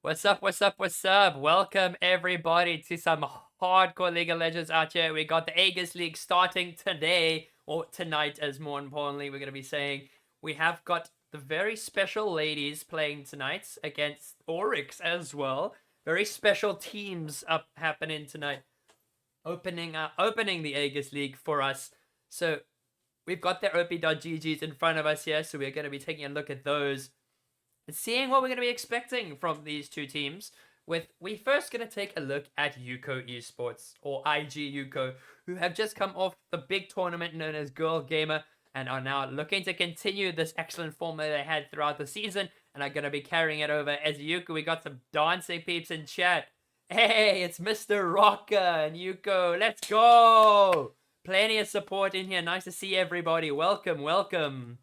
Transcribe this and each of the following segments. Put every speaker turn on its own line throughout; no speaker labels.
What's up, what's up, what's up? Welcome everybody to some hardcore League of Legends out here. We got the Aegis League starting today, or tonight as more importantly, we're going to be saying. We have got the very special ladies playing tonight against Oryx as well. Very special teams up happening tonight. Opening the Aegis League for us. So we've got their op.ggs in front of us here, so we're going to be taking a look at those and seeing what we're going to be expecting from these two teams. We first going to take a look at Youko Esports, or IG Youko, who have just come off the big tournament known as Girl Gamer and are now looking to continue this excellent form that they had throughout the season and are going to be carrying it over. As Youko, we got some dancing peeps in chat. Hey, it's Mr. Rocker and Youko. Let's go! Plenty of support in here. Nice to see everybody. Welcome, welcome.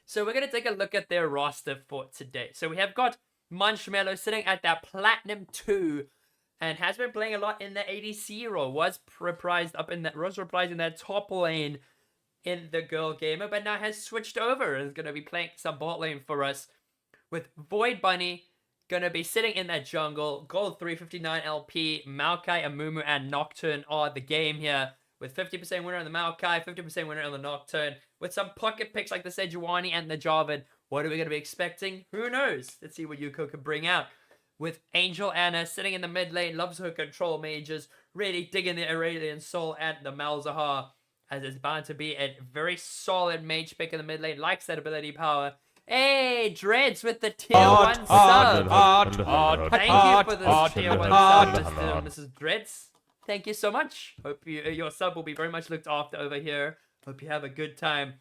So we're going to take a look at their roster for today. So we have got Munchmello sitting at that Platinum 2 and has been playing a lot in the ADC role. Was reprised in that top lane in the Girl Gamer, but now has switched over and is going to be playing some bot lane for us with Void Bunny going to be sitting in that jungle. Gold 359 LP, Maokai, Amumu, and Nocturne are the game here, with 50% winner on the Maokai, 50% winner on the Nocturne, with some pocket picks like the Sejuani and the Jarvan. What are we going to be expecting? Who knows? Let's see what Youko can bring out. With Angel Anna sitting in the mid lane, loves her control mages, really digging the Aurelian Soul and the Malzahar, as it's bound to be a very solid mage pick in the mid lane, likes that ability power. Hey, Dreads with the tier 1 sub. Thank you for this tier 1 sub, Mrs. Dreads. Thank you so much. Hope your sub will be very much looked after over here. Hope you have a good time.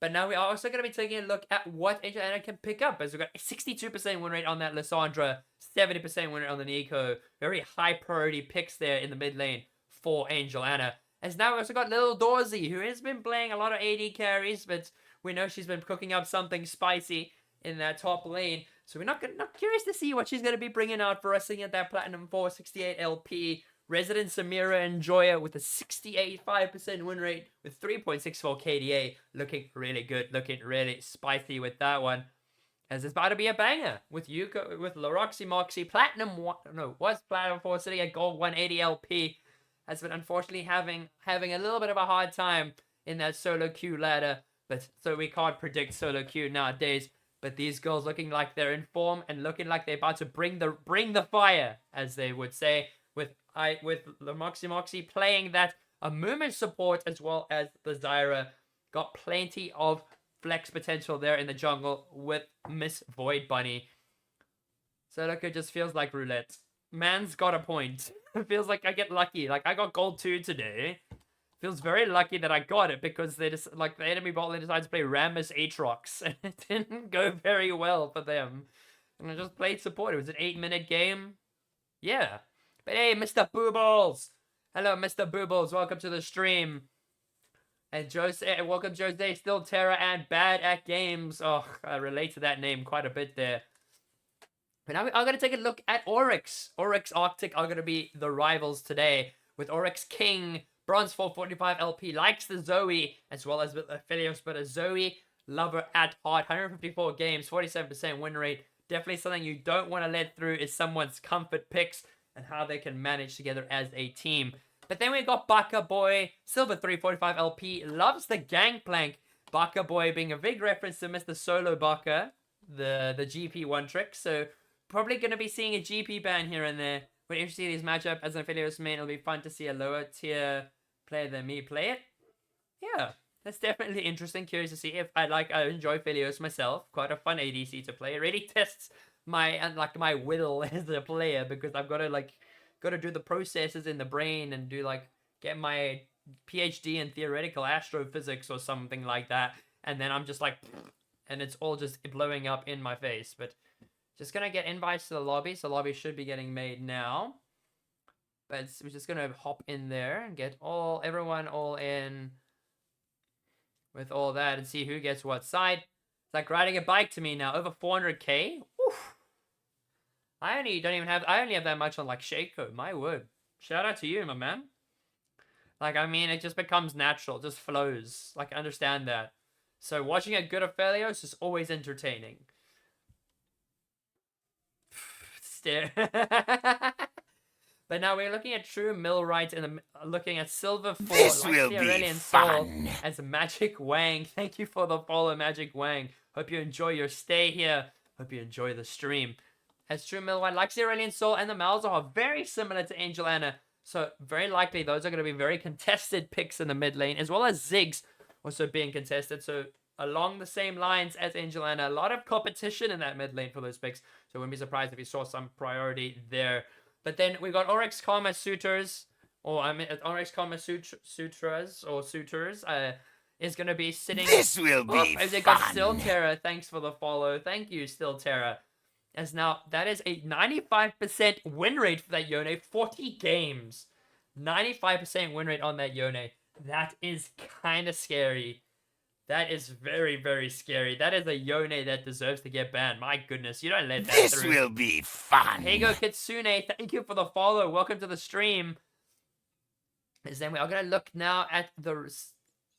But now we are also going to be taking a look at what Angel Anna can pick up. As we've got a 62% win rate on that Lissandra, 70% win rate on the Nico. Very high priority picks there in the mid lane for Angel Anna. As now we also got Little Dorsey, who has been playing a lot of AD carries, but we know she's been cooking up something spicy in that top lane. So we're not curious to see what she's going to be bringing out for us, sitting at that Platinum 4, 68 LP. Resident Samira and Joya with a 68.5% win rate with 3.64 KDA. Looking really good, looking really spicy with that one. As it's about to be a banger with Youko, with Laroxy Moxie. Was Platinum 4 sitting at Gold 180 LP. Has been unfortunately having a little bit of a hard time in that solo queue ladder. But so we can't predict solo queue nowadays. But these girls looking like they're in form and looking like they're about to bring the fire, as they would say. With the Moxie playing that Amumu support as well as the Zyra. Got plenty of flex potential there in the jungle with Miss Void Bunny. So look, it just feels like roulette. Man's got a point. It feels like I get lucky. Like I got gold 2 today. Feels very lucky that I got it because they just the enemy bot lane decided to play Rammus Aatrox and it didn't go very well for them. And I just played support. It was an 8-minute game. Yeah. But hey, Mr. Boobles! Hello, Mr. Boobles. Welcome to the stream. And welcome, Jose. Still Terra and bad at games. Oh, I relate to that name quite a bit there. But now I'm going to take a look at Oryx. Oryx Arctic are going to be the rivals today. With Oryx King, Bronze 445 LP, likes the Zoe, as well as with Aphelios, but a Zoe lover at heart. 154 games, 47% win rate. Definitely something you don't want to let through is someone's comfort picks and how they can manage together as a team. But then we got Baka Boy, Silver 345 LP, loves the Gangplank. Baka Boy being a big reference to Mr. Solo Baka, the GP one trick. So probably going to be seeing a GP ban here and there. When interested in this matchup as an Aphelios main, it'll be fun to see a lower tier player than me play it. Yeah, that's definitely interesting. Curious to see if I enjoy Aphelios myself. Quite a fun ADC to play. It really tests my will as a player, because I've got to do the processes in the brain and get my PhD in theoretical astrophysics or something like that, and then I'm just and it's all just blowing up in my face. But just gonna get invites to the lobby, so lobby should be getting made now. But we're just gonna hop in there and get everyone all in with all that and see who gets what side. It's like riding a bike to me now. Over 400k. Oof. I only have that much on Shaco. My word. Shout out to you, my man. It just becomes natural, just flows. I understand that. So watching a good Aphelios is always entertaining. stare. But now we're looking at True Millwright and looking at Silver 4.
This
like
will
the
be
Aurelian
fun.
Soul as Magic Wang. Thank you for the follow, Magic Wang. Hope you enjoy your stay here. Hope you enjoy the stream. As True Millwright likes the Aurelian Soul and the Malzahar are very similar to Angel Anna. So very likely those are going to be very contested picks in the mid lane, as well as Ziggs also being contested. So along the same lines as Angel Anna, a lot of competition in that mid lane for those picks. So wouldn't be surprised if you saw some priority there. But then we got Oryx Karma Suitors, or I mean Oryx Karma Sutras, or Suitors, is going to be sitting.
This will be
as they
fun.
got Still Terra. Thanks for the follow. Thank you, Still Terra. As now, that is a 95% win rate for that Yone. 40 games. 95% win rate on that Yone. That is kind of scary. That is very, very scary. That is a Yone that deserves to get banned. My goodness, you don't let that
This
through.
will be fun.
Heigo Kitsune, thank you for the follow. Welcome to the stream. As then we are going to look now at the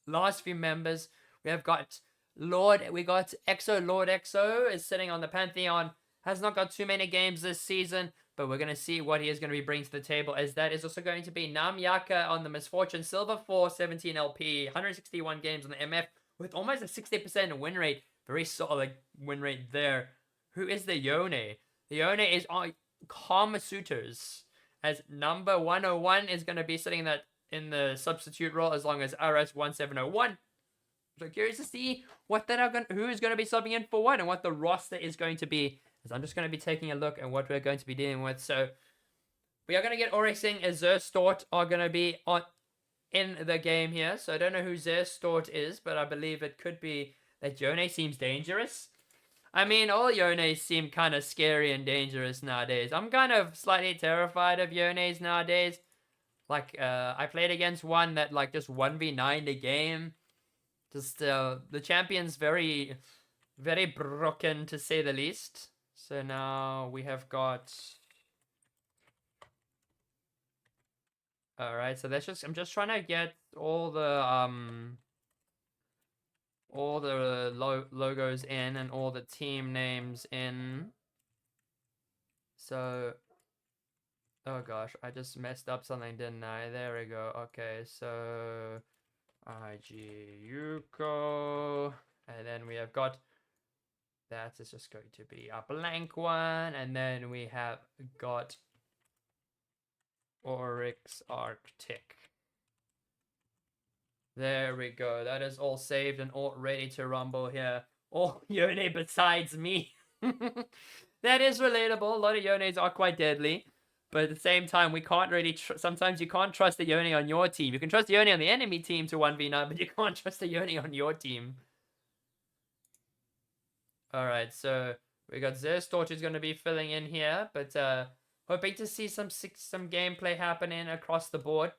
last few members. We have got Lord Exo is sitting on the Pantheon. Has not got too many games this season, but we're going to see what he is going to be bringing to the table, as that is also going to be Namyaka on the Misfortune, Silver 4, 17 LP, 161 games on the MF, with almost a 60% win rate. Very solid win rate there. Who is the Yone? The Yone is on Karma Suitors, as number 101 is going to be sitting in the substitute role as long as RS1701. So curious to see what who is going to be subbing in for what and what the roster is going to be. As I'm just going to be taking a look at what we're going to be dealing with. So we are going to get Oryxing as Zerstort are going to be in the game here. So I don't know who Zerstort is, but I believe it could be that Yone seems dangerous. I mean, all Yones seem kind of scary and dangerous nowadays. I'm kind of slightly terrified of Yones nowadays. Like, I played against one that, like, just 1v9'd a game. Just, the champion's very, very broken, to say the least. So now we have got... Alright, so I'm just trying to get all the, logos in and all the team names in. So, oh gosh, I just messed up something, didn't I? There we go. Okay, so IG Youko, and then we have got that is just going to be a blank one, and then we have got Oryx Arctic. There we go. That is all saved and all ready to rumble here. All Yone besides me. That is relatable. A lot of Yones are quite deadly. But at the same time, we can't really... sometimes you can't trust the Yone on your team. You can trust the Yone on the enemy team to 1v9, but you can't trust the Yone on your team. Alright, so we got Zerstort is going to be filling in here. But hoping to see some gameplay happening across the board.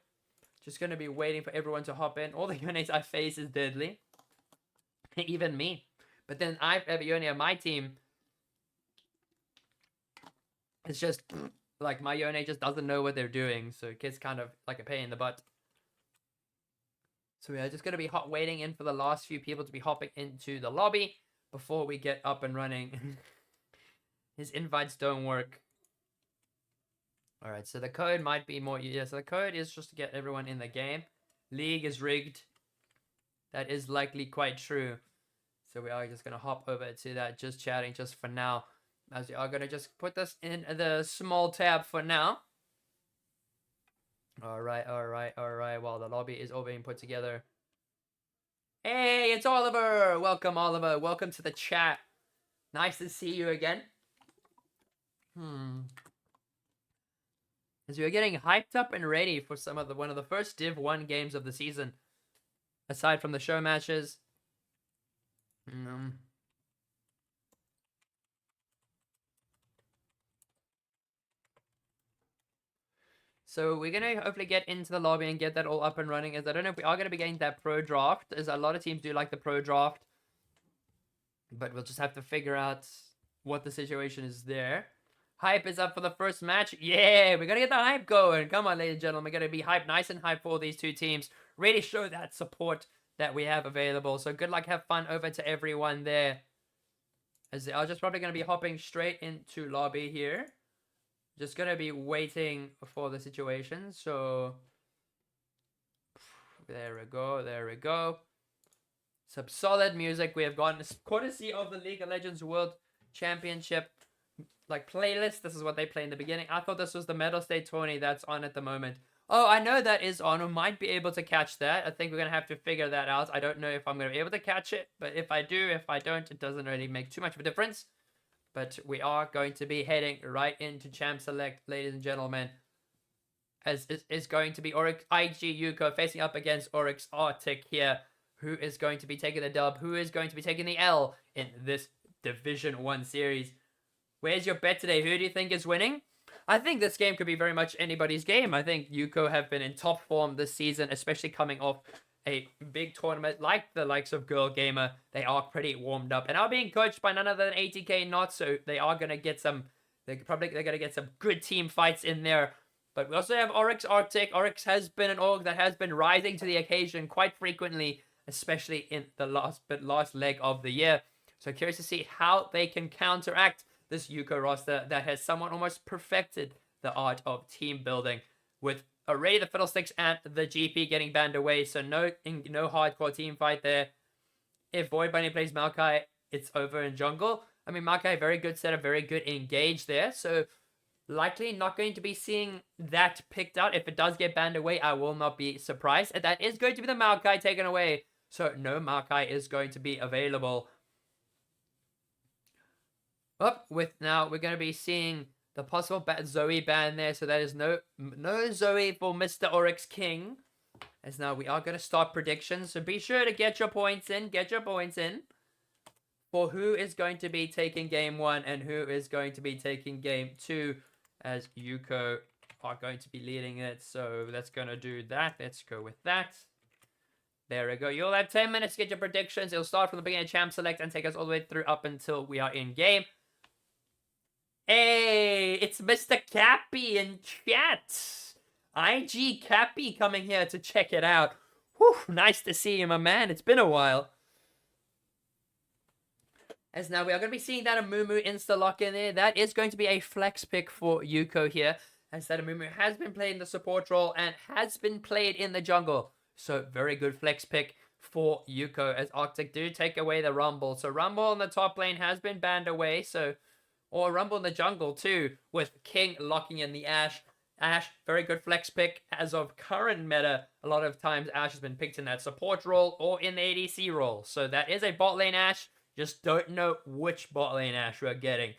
Just going to be waiting for everyone to hop in. All the Yones I face is deadly. Even me. But then I have a Yone on my team. It's just... like, my Yone just doesn't know what they're doing. So it gets kind of like a pain in the butt. So we are just going to be waiting in for the last few people to be hopping into the lobby. Before we get up and running. His invites don't work. Alright, so the code might be more... yeah, so the code is just to get everyone in the game. League is rigged. That is likely quite true. So we are just going to hop over to that. Just chatting just for now. As we are going to just put this in the small tab for now. Alright. While the lobby is all being put together. Hey, it's Oliver! Welcome, Oliver. Welcome to the chat. Nice to see you again. As we are getting hyped up and ready for one of the first Div 1 games of the season. Aside from the show matches. So we're going to hopefully get into the lobby and get that all up and running. As I don't know if we are going to be getting that pro draft. As a lot of teams do like the pro draft. But we'll just have to figure out what the situation is there. Hype is up for the first match. Yeah, we're going to get the hype going. Come on, ladies and gentlemen. We're going to be hyped, nice and hyped for these two teams. Really show that support that we have available. So good luck, have fun over to everyone there. As I'm just probably going to be hopping straight into lobby here. Just gonna be waiting for the situation. So there we go. There we go. Some solid music we have gotten. Courtesy of the League of Legends World Championship like playlist. This is what they play in the beginning. I thought this was the Medal State tourney that's on at the moment. Oh, I know that is on. We might be able to catch that. I think we're going to have to figure that out. I don't know if I'm going to be able to catch it, but if I do, if I don't, it doesn't really make too much of a difference. But we are going to be heading right into Champ Select, ladies and gentlemen. As it is going to be Oryx, IG Youko facing up against Oryx Arctic here. Who is going to be taking the dub? Who is going to be taking the L in this Division 1 series? Where's your bet today? Who do you think is winning? I think this game could be very much anybody's game. I think Youko have been in top form this season, especially coming off a big tournament like the likes of Girl Gamer. They are pretty warmed up and are being coached by none other than ATK Not, so they are going to get some, they're going to get some good team fights in there. But we also have Oryx Arctic. Oryx has been an org that has been rising to the occasion quite frequently, especially in the last leg of the year. So curious to see how they can counteract this Youko roster that has somewhat almost perfected the art of team building, with already the Fiddlesticks and the GP getting banned away, so no hardcore team fight there. If Void Bunny plays Maokai, it's over in jungle. I mean, Maokai, very good setup, very good engage there, so likely not going to be seeing that picked out. If it does get banned away, I will not be surprised. And that is going to be the Maokai taken away, so no Maokai is going to be available. Up with now, we're going to be seeing the possible Zoe ban there. So that is no Zoe for Mr. Oryx King. As now we are going to start predictions. So be sure to get your points in. Get your points in. For who is going to be taking game 1 and who is going to be taking game 2. As Youko are going to be leading it. So let's going to do that. Let's go with that. There we go. You'll have 10 minutes to get your predictions. It'll start from the beginning of Champ Select and take us all the way through up until we are in game. Hey, it's Mr. Cappy in chat. IG Cappy coming here to check it out. Whew, nice to see you, my man. It's been a while. As now we are going to be seeing that Amumu insta-lock in there. That is going to be a flex pick for Youko here. As that Amumu has been played in the support role and has been played in the jungle. So very good flex pick for Youko as Arctic do take away the Rumble. So Rumble in the top lane has been banned away. So... or Rumble in the jungle too, with King locking in the Ashe. Ashe, very good flex pick as of current meta. A lot of times Ashe has been picked in that support role or in the ADC role. So that is a bot lane Ashe. Just don't know which bot lane Ashe we're getting.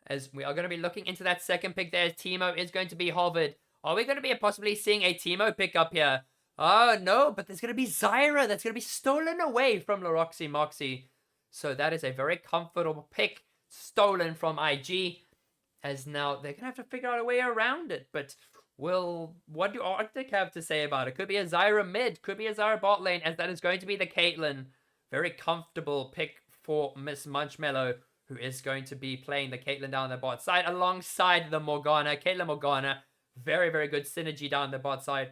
As we are going to be looking into that second pick there. Teemo is going to be hovered. Are we going to be possibly seeing a Teemo pick up here? Oh, no, but there's going to be Zyra. That's going to be stolen away from Laroxy Moxie. So that is a very comfortable pick. Stolen from IG, as now they're gonna have to figure out a way around it. But what do Arctic have to say about it? Could be a Zyra mid, could be a Zyra bot lane, as that is going to be the Caitlyn. Very comfortable pick for Miss Munchmello, who is going to be playing the Caitlyn down the bot side alongside the Morgana. Caitlyn Morgana, very, very good synergy down the bot side.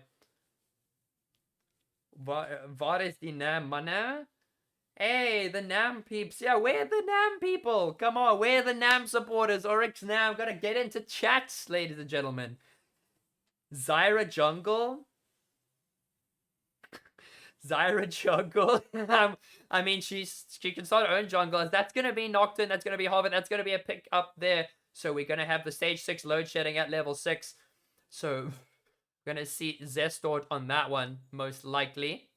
What is the name, mana? Hey, the Nam peeps. Yeah, where are the Nam people? Come on, where are the Nam supporters? Oryx Nam, gotta get into chats, ladies and gentlemen. Zyra jungle? Zyra jungle? I mean, she can start her own jungle. That's gonna be Nocturne, that's gonna be Hobbit, that's gonna be a pick up there. So we're gonna have the stage 6 load shedding at level 6. So we're gonna see Zestort on that one, most likely.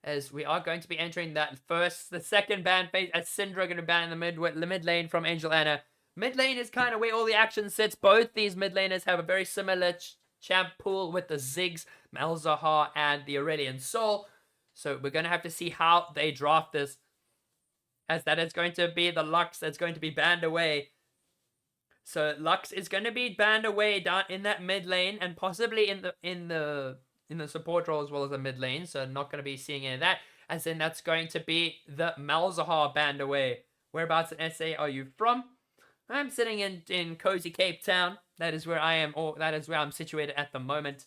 As we are going to be entering the second ban phase, as Syndra going to ban in the mid lane from Angel Anna. Mid lane is kind of where all the action sits. Both these mid laners have a very similar champ pool with the Ziggs, Malzahar, and the Aurelion Sol. So we're going to have to see how they draft this, as that is going to be the Lux that's going to be banned away. So Lux is going to be banned away down in that mid lane, and possibly in the support role as well as the mid lane, so not going to be seeing any of that. As in, that's going to be the Malzahar banned away. Whereabouts in SA are you from? I'm sitting in cozy Cape Town. That is where I am, or that is where I'm situated at the moment.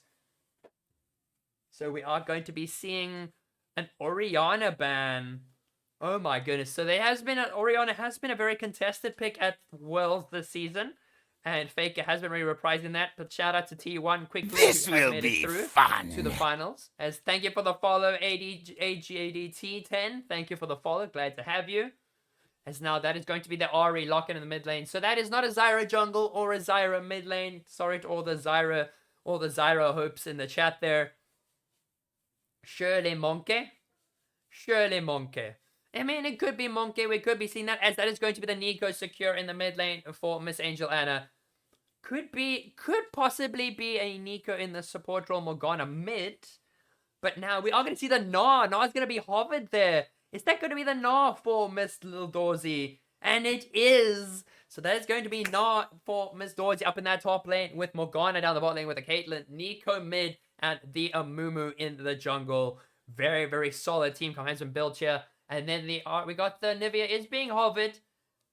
So we are going to be seeing an Orianna ban. Oh my goodness. So Orianna has been a very contested pick at Worlds this season. And Faker has been really reprising that, but shout out to T1 quickly
This
who has
will
made
be
it through
fun.
to the finals. As thank you for the follow, AGADT10. Thank you for the follow. Glad to have you. As now that is going to be the Ari lock-in the mid lane. So that is not a Zyra jungle or a Zyra mid lane. Sorry to all the Zyra hopes in the chat there. Surely Monkey. Surely Monkey. I mean, it could be Monkey. We could be seeing that, as that is going to be the Nico secure in the mid lane for Miss Angel Anna. Could possibly be a Nico in the support role Morgana mid. But now we are going to see the Gnaw. Gnaw's going to be hovered there. Is that going to be the Gnaw for Miss Little Dorsey? And it is. So that is going to be Gnaw for Miss Dorsey up in that top lane with Morgana down the bot lane with the Caitlyn, Nico mid, and the Amumu in the jungle. Very, very solid team comp has been built here. And then we got the Nivea is being hovered,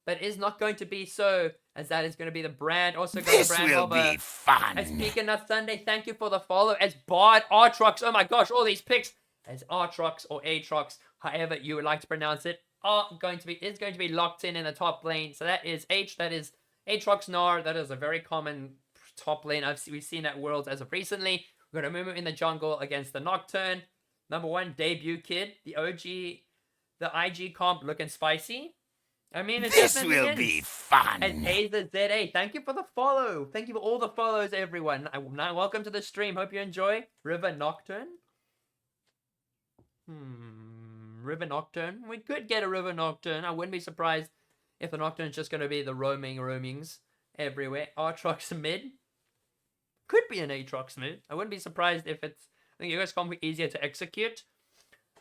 but is not going to be so, as that is going to be the brand. Also got the brand
will be fun.
As Speaking of Sunday, thank you for the follow. As Bard Artrox, oh my gosh, all these picks. As Artrox or Atrox, however you would like to pronounce it, is going to be locked in the top lane. So that is Atrox Gnar. That is a very common top lane we've seen at Worlds as of recently. We've got Amumu in the jungle against the Nocturne. Number 1 debut kid, the OG, the IG comp looking spicy. I mean,
this will be fun.
And Hazer ZA, thank you for the follow. Thank you for all the follows, everyone. Now, welcome to the stream. Hope you enjoy. River Nocturne. River Nocturne. We could get a River Nocturne. I wouldn't be surprised if the Nocturne is just going to be the roamings everywhere. Aatrox mid. Could be an Aatrox mid. I wouldn't be surprised if it's... I think you guys can be easier to execute.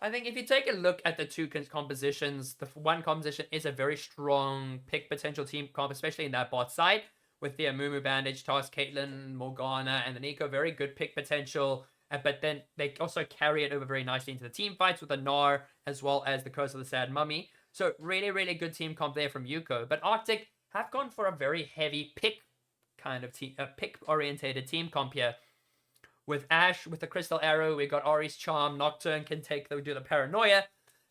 I think if you take a look at the two compositions, the one composition is a very strong pick potential team comp, especially in that bot side, with the Amumu Bandage, Toss, Caitlyn, Morgana, and the Nico. Very good pick potential, but then they also carry it over very nicely into the team fights with the Gnar, as well as the Curse of the Sad Mummy. So really, really good team comp there from Youko. But Arctic have gone for a very heavy pick kind of team, pick-orientated team comp here. With Ashe, with the Crystal Arrow, we got Ori's Charm. Nocturne can do the Paranoia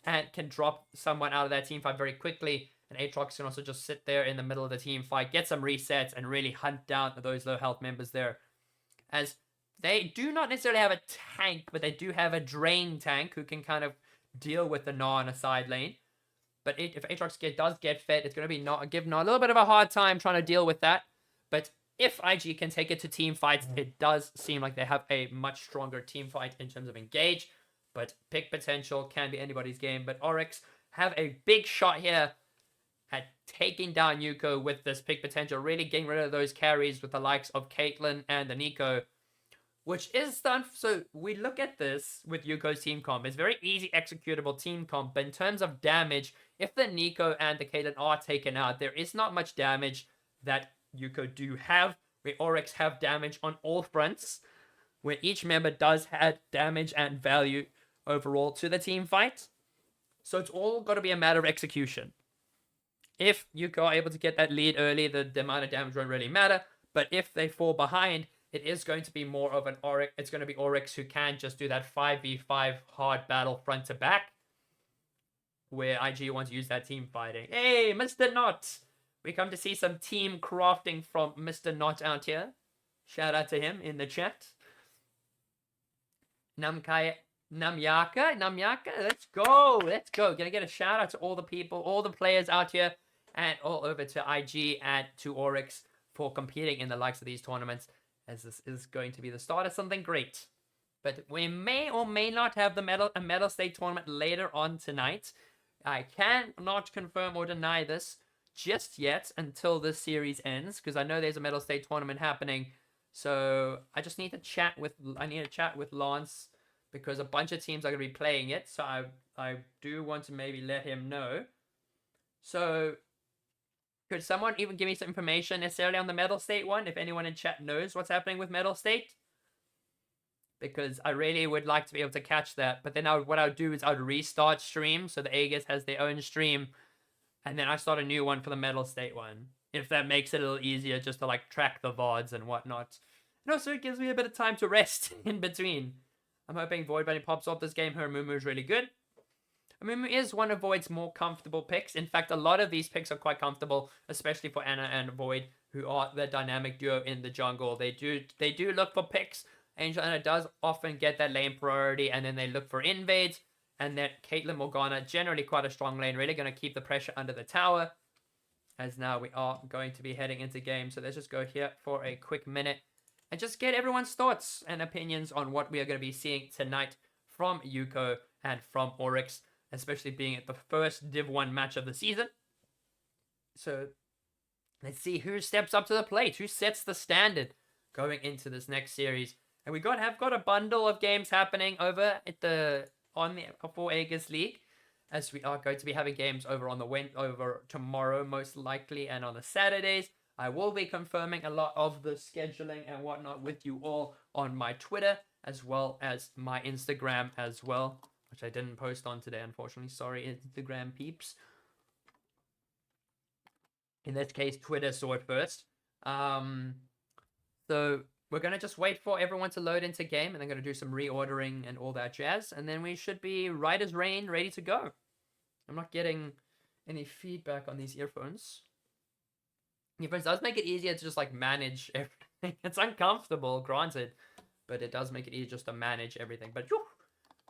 and can drop someone out of that team fight very quickly. And Aatrox can also just sit there in the middle of the team fight, get some resets, and really hunt down those low health members there. As they do not necessarily have a tank, but they do have a drain tank who can kind of deal with the Gnaw in a side lane. But if Aatrox does get fed, it's going to be give Gnaw a little bit of a hard time trying to deal with that. But if IG can take it to team fights, it does seem like they have a much stronger team fight in terms of engage. But pick potential can be anybody's game. But Oryx have a big shot here at taking down Youko with this pick potential. Really getting rid of those carries with the likes of Caitlyn and the Nico. Which is done. So we look at this with Yuko's team comp. It's very easy executable team comp. But in terms of damage, if the Nico and the Caitlyn are taken out, there is not much damage that Youko do have, where Oryx have damage on all fronts, where each member does add damage and value overall to the team fight. So it's all got to be a matter of execution. If Youko are able to get that lead early, the amount of damage won't really matter. But if they fall behind, it is going to be more of an Oryx. It's going to be Oryx who can just do that 5v5 hard battle front to back, where IG wants to use that team fighting. Hey, Mr. Knot! We come to see some team crafting from Mr. Knot out here. Shout out to him in the chat. Namyaka, let's go. Gonna get a shout out to all the people, all the players out here, and all over to IG and to Oryx for competing in the likes of these tournaments, as this is going to be the start of something great. But we may or may not have a medal state tournament later on tonight. I cannot confirm or deny this just yet until this series ends, because I know there's a medal state tournament happening. So I just need to chat with Lance, because a bunch of teams are going to be playing it. So I do want to maybe let him know. So could someone even give me some information necessarily on the medal state one, if anyone in chat knows what's happening with medal state? Because I really would like to be able to catch that. But then what I would do is I would restart stream, so the Aegis has their own stream. And then I start a new one for the medal state one, if that makes it a little easier just to like track the VODs and whatnot. And also it gives me a bit of time to rest in between. I'm hoping Void Bunny pops off this game. Her Mumu is really good. Amumu is one of Void's more comfortable picks. In fact, a lot of these picks are quite comfortable, especially for Anna and Void, who are the dynamic duo in the jungle. They do look for picks. Angel Anna does often get that lane priority, and then they look for invades. And then Caitlyn Morgana, generally quite a strong lane, really going to keep the pressure under the tower. As now we are going to be heading into game. So let's just go here for a quick minute and just get everyone's thoughts and opinions on what we are going to be seeing tonight from Youko and from Oryx, especially being at the first Div 1 match of the season. So let's see who steps up to the plate, who sets the standard going into this next series. And we have got a bundle of games happening over at the for Aegis League, as we are going to be having games over on over tomorrow most likely, and on the Saturdays. I will be confirming a lot of the scheduling and whatnot with you all on my Twitter as well as my Instagram as well, which I didn't post on today, unfortunately. Sorry, Instagram peeps. In this case, Twitter saw it first. So we're going to just wait for everyone to load into game, and then going to do some reordering and all that jazz, and then we should be right as rain, ready to go. I'm not getting any feedback on these earphones. Earphones does make it easier to just like manage everything. It's uncomfortable, granted, but it does make it easier just to manage everything. But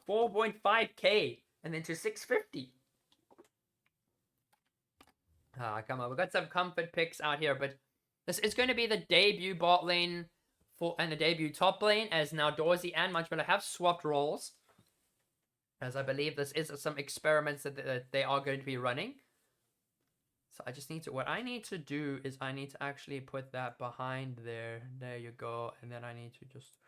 4.5k and then to 650. Come on, we've got some comfort picks out here, but this is going to be the debut bot lane and the debut top lane, as now Dorsey and Munchmiller have swapped roles, as I believe this is some experiments that they are going to be running. So I just need to, what I need to do is I need to actually put that behind there. There you go. And then I need to just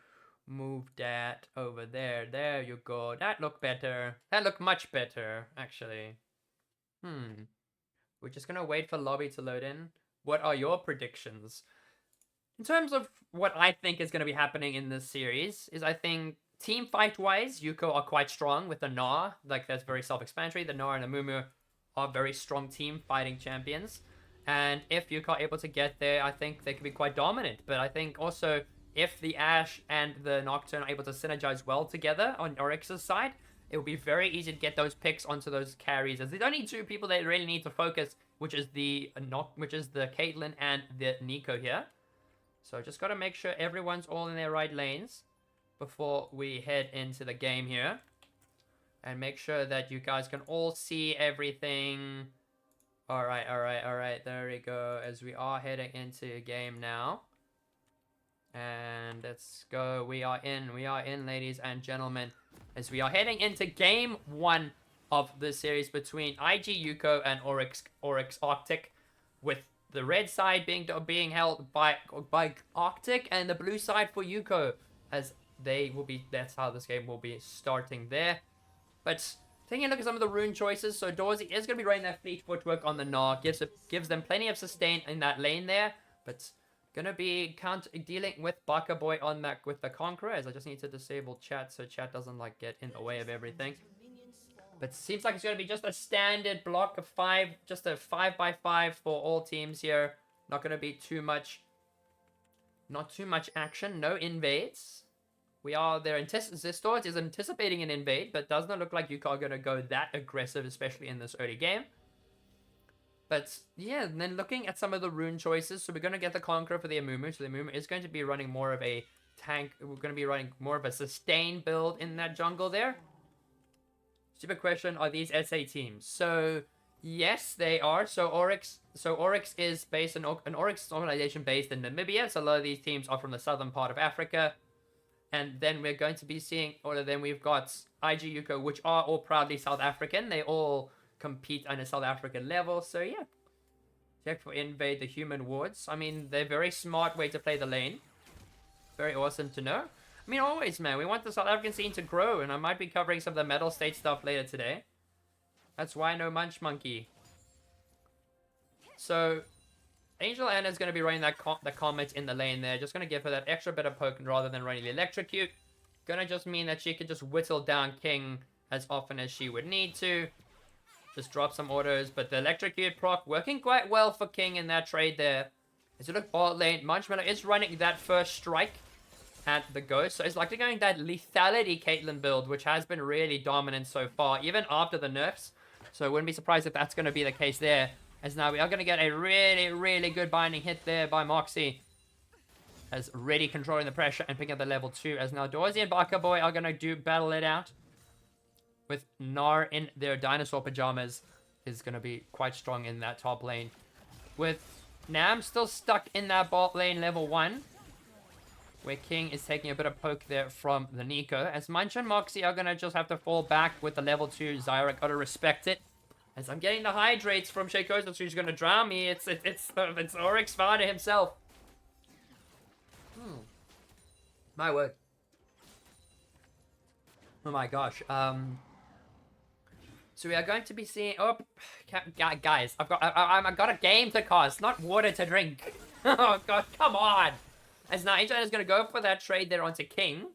move that over there. There you go. That looked better. That looked much better, actually. We're just going to wait for lobby to load in. What are your predictions? In terms of what I think is going to be happening in this series, is I think team fight-wise, Youko are quite strong with the Gnar. Like, that's very self-explanatory. The Gnar and the Mumu are very strong team fighting champions. And if Youko are able to get there, I think they could be quite dominant. But I think also, if the Ashe and the Nocturne are able to synergize well together on Oryx's side, it will be very easy to get those picks onto those carries. As there's only two people that really need to focus, which is the Caitlyn and the Nico here. So just got to make sure everyone's all in their right lanes before we head into the game here. And make sure that you guys can all see everything. Alright. There we go. As we are heading into a game now. And let's go. We are in, ladies and gentlemen. As we are heading into game 1 of the series between IG Youko and Oryx Arctic, with the red side being held by Arctic, and the blue side for Youko, as they will be. That's how this game will be starting there. But taking a look at some of the rune choices, so Dorsey is going to be running that fleet footwork on the Gnar, gives them plenty of sustain in that lane there, but gonna be dealing with Baka Boy on that with the Conqueror, as I just need to disable chat so chat doesn't like get in the way of everything. But seems like it's going to be just a standard block of 5, just a 5x5 for all teams here. Not going to be too much action, no invades. Zestor is anticipating an invade, but does not look like Youko are going to go that aggressive, especially in this early game. But yeah, and then looking at some of the rune choices, so we're going to get the Conqueror for the Amumu. So the Amumu is going to be running more of a tank. We're going to be running more of a sustain build in that jungle there. Stupid question, are these SA teams? So yes, they are. So Oryx is based in an Oryx organization based in Namibia. So a lot of these teams are from the southern part of Africa. And then we're going to be seeing, or then we've got IG Youko, which are all proudly South African. They all compete on a South African level. So yeah, check for invade the human wards. I mean, they're a very smart way to play the lane. Very awesome to know. I mean, always, man, we want the South African scene to grow, and I might be covering some of the Metal State stuff later today. That's why no Munch Monkey. So Angel Anna is going to be running the Comet in the lane there. Just going to give her that extra bit of poke rather than running the Electrocute. Going to just mean that she can just whittle down King as often as she would need to. Just drop some autos, but the Electrocute proc working quite well for King in that trade there. As you look bot lane, Munchmiller is running that first strike. at the Ghost. So it's likely going that lethality Caitlyn build, which has been really dominant so far, even after the nerfs. So I wouldn't be surprised if that's going to be the case there. As now we are going to get a really, really good binding hit there by Moxie. As really controlling the pressure and picking up the level 2. As now Dorsey and Baka Boy are going to battle it out. With Gnar in their dinosaur pajamas. Is going to be quite strong in that top lane. With Nam still stuck in that bot lane level 1. Where King is taking a bit of poke there from the Nico. As Munch and Moxie are going to just have to fall back with the level 2 Zyra. Got to respect it. As I'm getting the hydrates from Shacozo, so he's going to drown me. It's Oryx father himself. My word. Oh my gosh. So we are going to be seeing... Oh, guys, I've got a game to cast, not water to drink. Oh god, come on. As now Angel is going to go for that trade there onto King.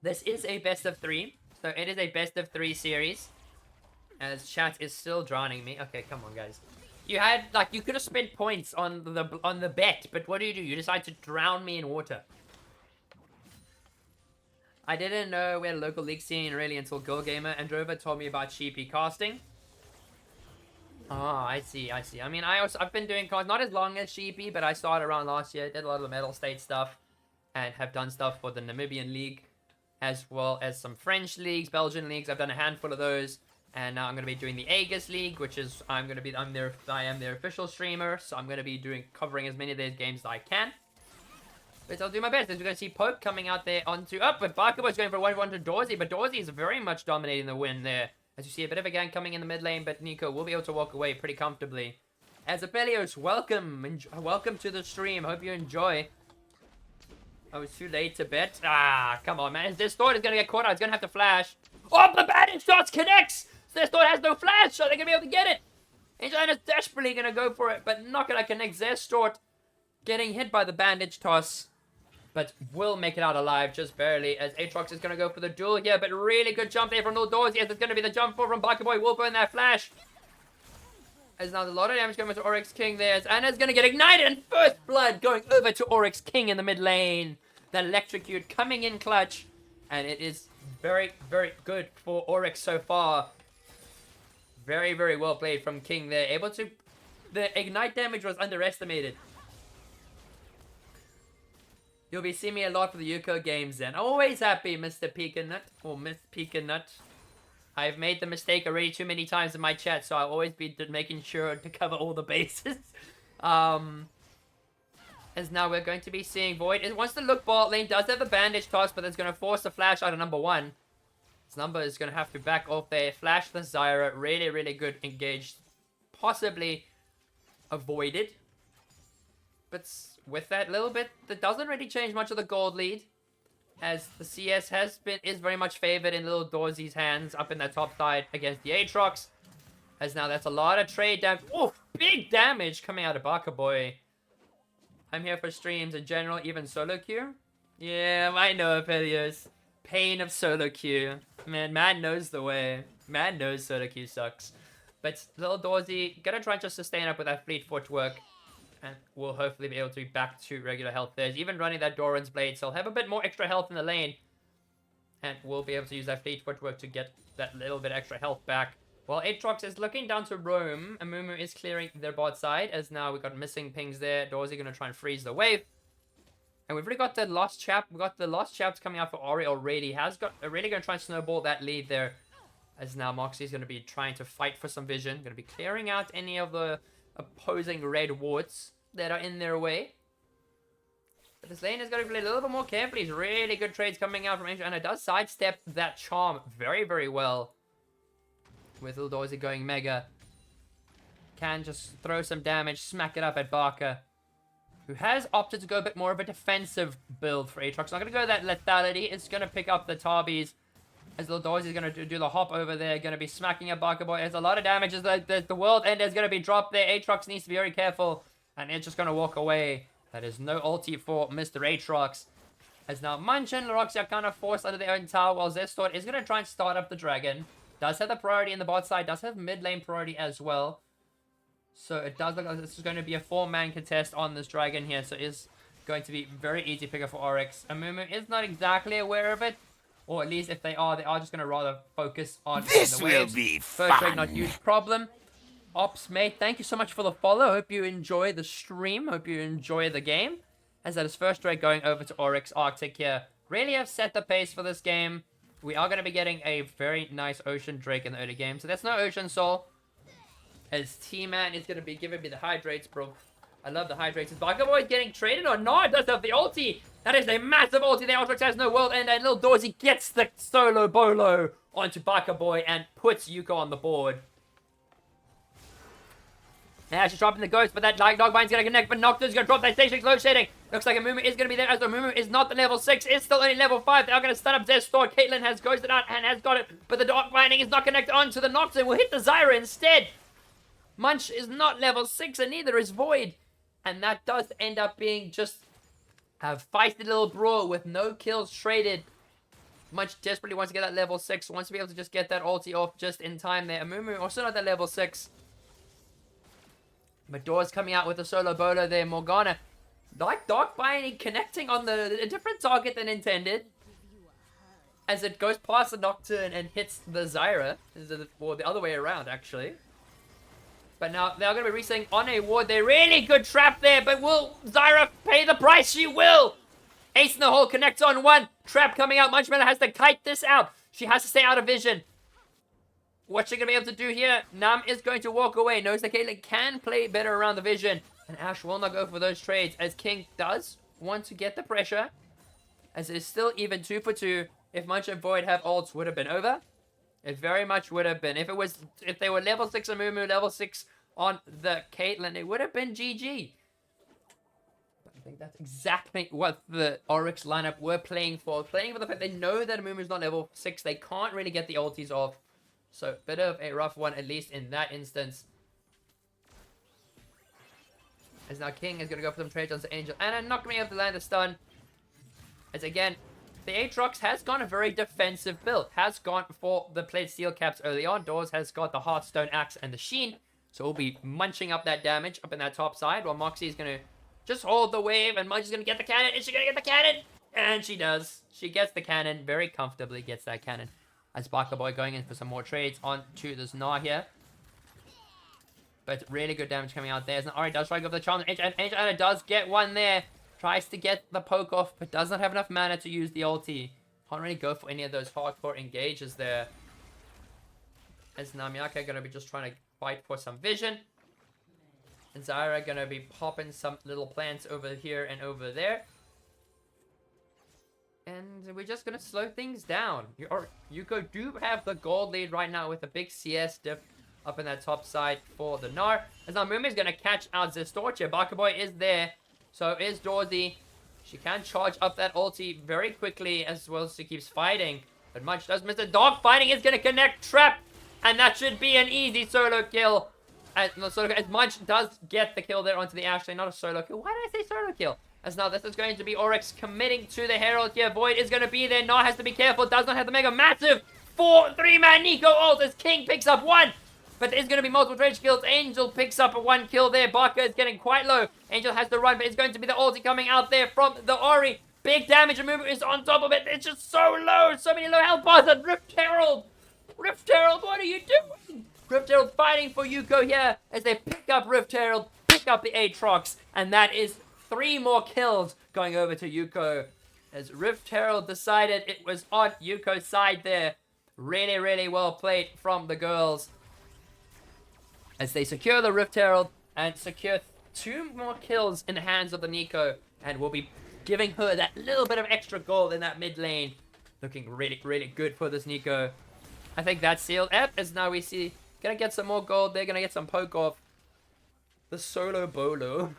This is a best of 3. So it is a best of 3 series. As chat is still drowning me. Okay, come on, guys. You had, like, you could have spent points on the bet, but what do? You decide to drown me in water. I didn't know we had a local league scene really until Girl Gamer and Drover told me about Sheepy casting. Oh, I see. I mean, I've been doing cast not as long as Sheepy, but I started around last year, did a lot of the Metal State stuff, and have done stuff for the Namibian League, as well as some French leagues, Belgian leagues. I've done a handful of those. And now I'm going to be doing the Aegis League, which is, I am their official streamer, so I'm going to be covering as many of those games as I can. But I'll do my best. As we're going to see Pope coming out there onto, but Barkerboy's going for 1-1 to Dorsey, but Dorsey is very much dominating the win there. As you see a bit of a gang coming in the mid lane, but Nico will be able to walk away pretty comfortably. As Apelios, welcome to the stream. Hope you enjoy. I was too late to bet. Ah, come on, man. This sword is going to get caught out. It's going to have to flash. Oh, the bandage shots connects! This sword has no flash, so they're going to be able to get it. Angelina's desperately going to go for it, but not going to connect. Zestort getting hit by the bandage toss, but will make it out alive just barely, as Aatrox is going to go for the duel here, but really good jump there from Lil Doors. Yes, it's going to be the jump for from Barkerboy. Will burn that flash. As now a lot of damage coming to Oryx King there, as Anna's going to get ignited, and first blood going over to Oryx King in the mid lane. The electrocute coming in clutch, and it is very, very good for Oryx so far. Very, very well played from King there. Able to... The ignite damage was underestimated. You'll be seeing me a lot for the Youko games then. Always happy, Mr. Pekanut. Or Miss Pekanut. I've made the mistake already too many times in my chat, so I'll always be making sure to cover all the bases. As now we're going to be seeing Void. It wants to look bot lane. Does have the bandage toss, but it's going to force the flash out of number 1. Number is going to have to back off there. Flash the Zyra. Really, really good engaged. Possibly avoided. But with that little bit, that doesn't really change much of the gold lead. As the CS is very much favored in little Dorsey's hands up in that top side against the Aatrox. As now that's a lot of trade damage. Oh, big damage coming out of Barkerboy. I'm here for streams in general, even solo queue. Yeah, I know, Apelios. Pain of solo queue. Man knows the way. Man knows solo queue sucks. But little Dorsey gonna try and just sustain up with that fleet footwork. And we'll hopefully be able to be back to regular health there. He's even running that Doran's Blade, so he'll have a bit more extra health in the lane. And we'll be able to use that fleet footwork to get that little bit extra health back. While Aatrox is looking down to roam, Amumu is clearing their bot side, as now we've got missing pings there. Dorsey gonna try and freeze the wave. And we've already got the Lost Chap. We've got the Lost Chaps coming out for Ori already. Really going to try and snowball that lead there. As now Moxie's going to be trying to fight for some vision. Going to be clearing out any of the opposing red wards that are in their way. But this lane is going to play a little bit more carefully. It's really good trades coming out from Angel. And it does sidestep that charm very, very well. With Little Dorsey going mega. Can just throw some damage. Smack it up at Barker, who has opted to go a bit more of a defensive build for Aatrox. Not going to go that lethality. It's going to pick up the Tarbies. As Lil Dorsey is going to do the hop over there. Going to be smacking at Barkerboy. There's a lot of damage. As the world ender is going to be dropped there. Aatrox needs to be very careful. And it's just going to walk away. That is no ulti for Mr. Aatrox. As now Munch and Roxy are kind of forced under their own tower. While Zestort is going to try and start up the dragon. Does have the priority in the bot side. Does have mid lane priority as well. So it does look like this is going to be a 4-man contest on this dragon here. So it is going to be very easy picker for Oryx. Amumu is not exactly aware of it. Or at least if they are just going to rather focus on
This
the
will
waves.
be
First trade,
fun.
not huge problem. Ops mate, thank you so much for the follow. Hope you enjoy the stream. Hope you enjoy the game. As that is first trade going over to Oryx Arctic here. Really have set the pace for this game. We are going to be getting a very nice Ocean Drake in the early game. So there's no Ocean Soul. As T-Man is going to be giving me the Hydrates, bro. I love the Hydrates. Is Baka Boy getting traded or not? It does have the ulti. That is a massive ulti. The Oryx has no world end. And little Dorsey gets the solo bolo onto Baka Boy and puts Youko on the board. Now she's dropping the ghost, but that Dogbine's going to connect, but Nocturne's going to drop that stage 6 load shading. Looks like Amumu is going to be there, as Amumu is not the level 6, it's still only level 5. They are going to stun up their store. Caitlyn has ghosted out and has got it, but the Darkbinding is not connected onto the Nocturne. Will hit the Zyra instead. Munch is not level 6, and neither is Void. And that does end up being just a feisty little brawl with no kills traded. Munch desperately wants to get that level 6, wants to be able to just get that ulti off just in time there. Amumu also not that level 6. Medora's coming out with a solo bolo there. Morgana, like Darkbinding, connecting on a different target than intended. As it goes past the Nocturne and hits the Zyra. Or the other way around, actually. But now they're going to be resetting on a ward. They're really good trap there, but will Zyra pay the price? She will! Ace in the hole connects on one. Trap coming out. Munchmiller has to kite this out. She has to stay out of vision. What's she going to be able to do here? Nam is going to walk away. Knows that Caitlyn can play better around the vision. And Ash will not go for those trades, as King does want to get the pressure. As it is still even 2 for 2. If Munch and Void have ults, would have been over. It very much would have been. If they were level 6 on Mumu, level 6 on the Caitlyn, it would have been GG. But I think that's exactly what the Oryx lineup were playing for. Playing for the fact they know that Mumu's not level 6. They can't really get the ultis off. So, bit of a rough one, at least in that instance. As now King is going to go for some trades onto Angel. And I'm not going to be able to land the stun. As again, the Aatrox has gone a very defensive build. Has gone for the plate steel caps early on. Doors has got the Hearthstone Axe and the Sheen. So we'll be munching up that damage up in that top side. While Moxie is going to just hold the wave. And Munch is going to get the cannon. Is she going to get the cannon? And she does. She gets the cannon. Very comfortably gets that cannon. As Baka Boy going in for some more trades onto this Gnar here. But really good damage coming out there. As Ari does try to go for the charm. And does get one there. Tries to get the poke off, but does not have enough mana to use the ulti. Can't really go for any of those hardcore engages there. As Namiaka going to be just trying to fight for some vision. And Zyra going to be popping some little plants over here and over there. And we're just going to slow things down. Youko do have the gold lead right now with a big CS diff up in that top side for the Gnar. As now Mumi is going to catch out Zestorcha. Baka Boy is there. So is Dorsey. She can charge up that ulti very quickly as well as she keeps fighting. But Munch does miss it. Dog fighting is going to connect Trap. And that should be an easy solo kill. As Munch does get the kill there onto the Ashley. Not a solo kill. Why did I say solo kill? As now this is going to be Oryx committing to the Herald here. Void is going to be there. Gnar has to be careful. Does not have the mega massive 3-man Nico ult as King picks up one. But there's going to be multiple trade kills. Angel picks up a 1 kill there. Barker is getting quite low. Angel has to run, but it's going to be the ulti coming out there from the Ori. Big damage and movement is on top of it. It's just so low. So many low health bars. And Rift Herald. Rift Herald, what are you doing? Rift Herald fighting for Youko here as they pick up Rift Herald, pick up the Aatrox. And that is 3 more kills going over to Youko. As Rift Herald decided it was on Yuko's side there. Really, really well played from the girls. As they secure the Rift Herald and secure 2 more kills in the hands of the Nico. And will be giving her that little bit of extra gold in that mid lane. Looking really, really good for this Nico. I think that's sealed. As now we see, gonna get some more gold. They're gonna get some poke off. The solo bolo.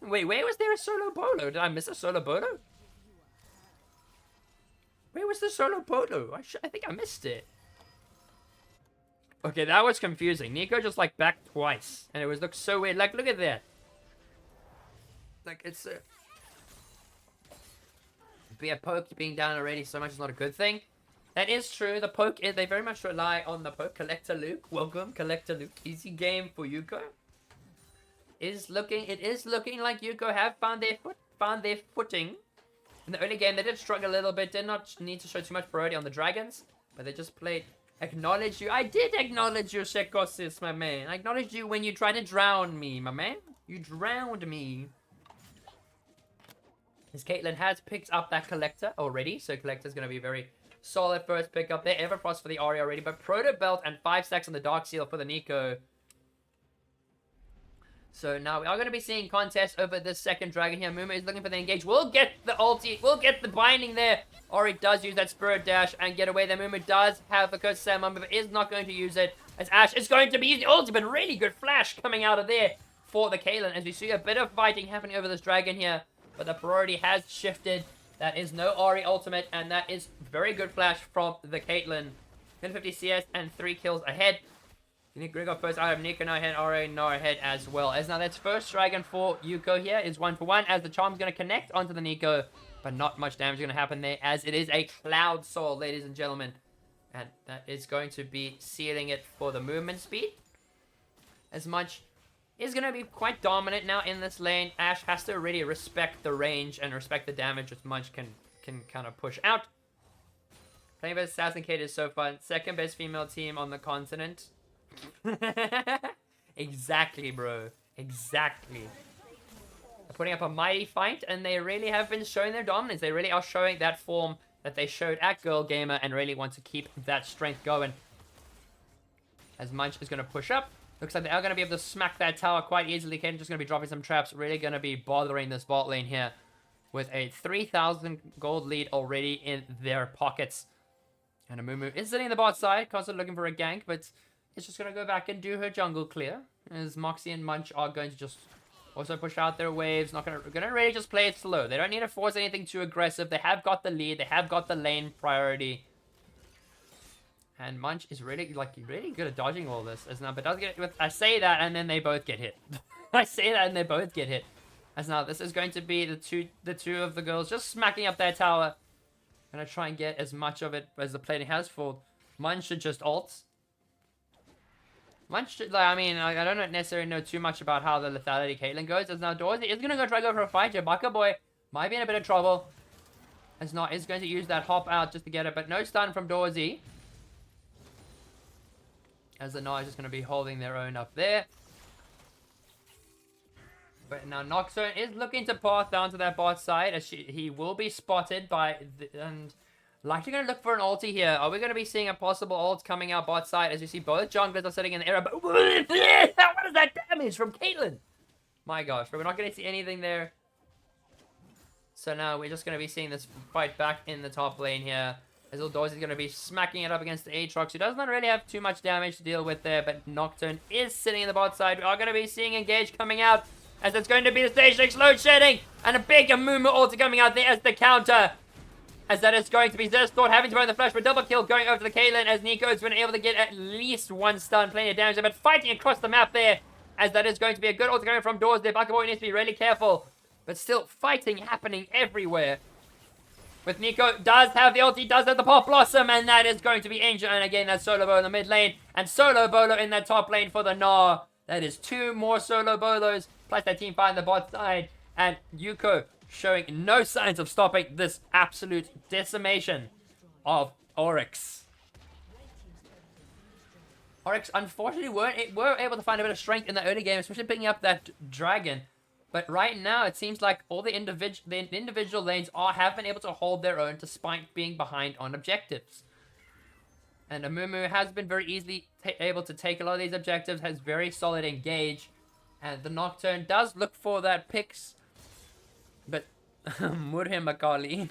Wait, where was there a solo bolo? Did I miss a solo bolo? Where was the solo bolo? I think I missed it. Okay, that was confusing. Nico just like backed twice. And it looked so weird. Like, look at that. Like, it's But yeah, poke being down already so much is not a good thing. That is true. The poke, they very much rely on the poke. Collector Luke. Welcome, Collector Luke. Easy game for Youko. is looking like Youko have found their footing. In the early game, they did struggle a little bit, did not need to show too much priority on the dragons, but they just played. Acknowledge you. I did acknowledge you, Shekosis, my man. I acknowledged you when you tried to drown me, my man. You drowned me. As Caitlyn has picked up that Collector already, so Collector's going to be a very solid first pickup there. Everfrost for the Ahri already, but Proto Belt and 5 stacks on the Dark Seal for the Neeko. So now we are going to be seeing contests over this second dragon here. Mumu is looking for the engage. We'll get the ulti. We'll get the binding there. Ori does use that Spirit Dash and get away there. Mumu does have the Curse Salmon, but is not going to use it. As Ashe is going to be using the ulti, but really good flash coming out of there for the Caitlyn. As we see a bit of fighting happening over this dragon here, but the priority has shifted. That is no Ori ultimate, and that is very good flash from the Caitlyn. 150 CS and 3 kills ahead. Gregor first item, Nico now ahead, Ori now ahead as well. As now that's first dragon for Youko here is 1 for 1, as the charm's going to connect onto the Nico, but not much damage going to happen there, as it is a Cloud Soul, ladies and gentlemen. And that is going to be sealing it for the movement speed. As Munch is going to be quite dominant now in this lane. Ashe has to really respect the range and respect the damage which Munch can kind of push out. Playing with Assassin Kate is so fun. Second best female team on the continent. Exactly, bro. Exactly. They're putting up a mighty fight, and they really have been showing their dominance. They really are showing that form that they showed at Girl Gamer and really want to keep that strength going. As Munch is going to push up. Looks like they are going to be able to smack that tower quite easily. Kane's just going to be dropping some traps. Really going to be bothering this bot lane here. With a 3,000 gold lead already in their pockets. And Amumu is sitting in the bot side. Constantly looking for a gank, but it's just going to go back and do her jungle clear. As Moxie and Munch are going to just also push out their waves. Not going to really just play it slow. They don't need to force anything too aggressive. They have got the lead. They have got the lane priority. And Munch is really good at dodging all this. As now, but does get with I say that and then they both get hit. I say that and they both get hit. As now this is going to be the two of the girls just smacking up their tower. Gonna try and get as much of it as the plating has for. Munch should just ult. Munch should, like, I mean, I don't necessarily know too much about how the lethality Caitlyn goes. As now Dorsey is gonna try to go for a fight here. Baka Boy might be in a bit of trouble. As not is going to use that hop out just to get it, but no stun from Dorsey. As the Nile is just going to be holding their own up there. But now Nocturne is looking to path down to that bot side. As he will be spotted by... and likely going to look for an ulti here. Are we going to be seeing a possible ult coming out bot side? As you see both junglers are sitting in the area. But what is that damage from Caitlyn? My gosh, we're not going to see anything there. So now we're just going to be seeing this fight back in the top lane here. As Dorsey is going to be smacking it up against the Aatrox, who does not really have too much damage to deal with there, but Nocturne is sitting in the bot side. We are going to be seeing Engage coming out, as it's going to be the stage 6 load shedding, and a big Amumu ulti coming out there as the counter. As that is going to be Zestort having to burn the flash, but double kill going over to the Caitlyn, as Nico's been able to get at least one stun, plenty of damage there, but fighting across the map there, as that is going to be a good ulti coming from Doors there. Baka Boy needs to be really careful, but still fighting happening everywhere. With Nico, does have the ulti, does have the Pop Blossom, and that is going to be Angel. And again, that's Solo Bolo in the mid lane, and Solo Bolo in that top lane for the Gnar. That is 2 more Solo Bolos, plus that team fight on the bot side. And Youko showing no signs of stopping this absolute decimation of Oryx. Oryx, unfortunately, were able to find a bit of strength in the early game, especially picking up that dragon. But right now, it seems like all the individual lanes have been able to hold their own despite being behind on objectives. And Amumu has been very easily able to take a lot of these objectives, has very solid engage. And the Nocturne does look for that picks. But Murhim Akali.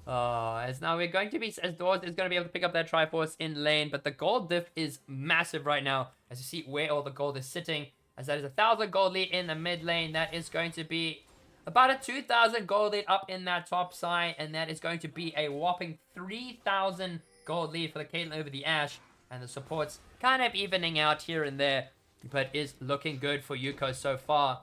As now we're going to be, as Doors is going to be able to pick up that Triforce in lane. But the gold diff is massive right now, as you see where all the gold is sitting. As that is 1,000 gold lead in the mid lane. That is going to be about a 2,000 gold lead up in that top side. And that is going to be a whopping 3,000 gold lead for the Caitlyn over the Ashe. And the supports kind of evening out here and there. But is looking good for Youko so far.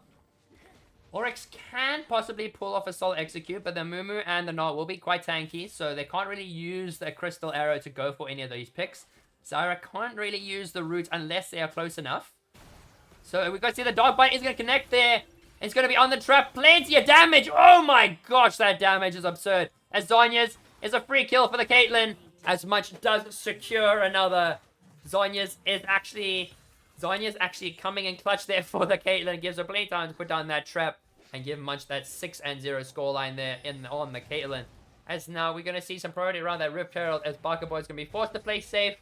Oryx can possibly pull off a solid execute. But the Mumu and the Gnar will be quite tanky. So they can't really use the Crystal Arrow to go for any of these picks. Zyra can't really use the root unless they are close enough. So we got to see the Dark Bite is going to connect there. It's going to be on the trap. Plenty of damage. Oh my gosh, that damage is absurd. As Zhonya's is a free kill for the Caitlyn. As Munch does secure another. Zhonya's actually coming in clutch there for the Caitlyn. Gives her plenty of time to put down that trap. And give Munch that 6-0 scoreline there on the Caitlyn. As now we're going to see some priority around that Rift Herald. As Barker Boy is going to be forced to play safe.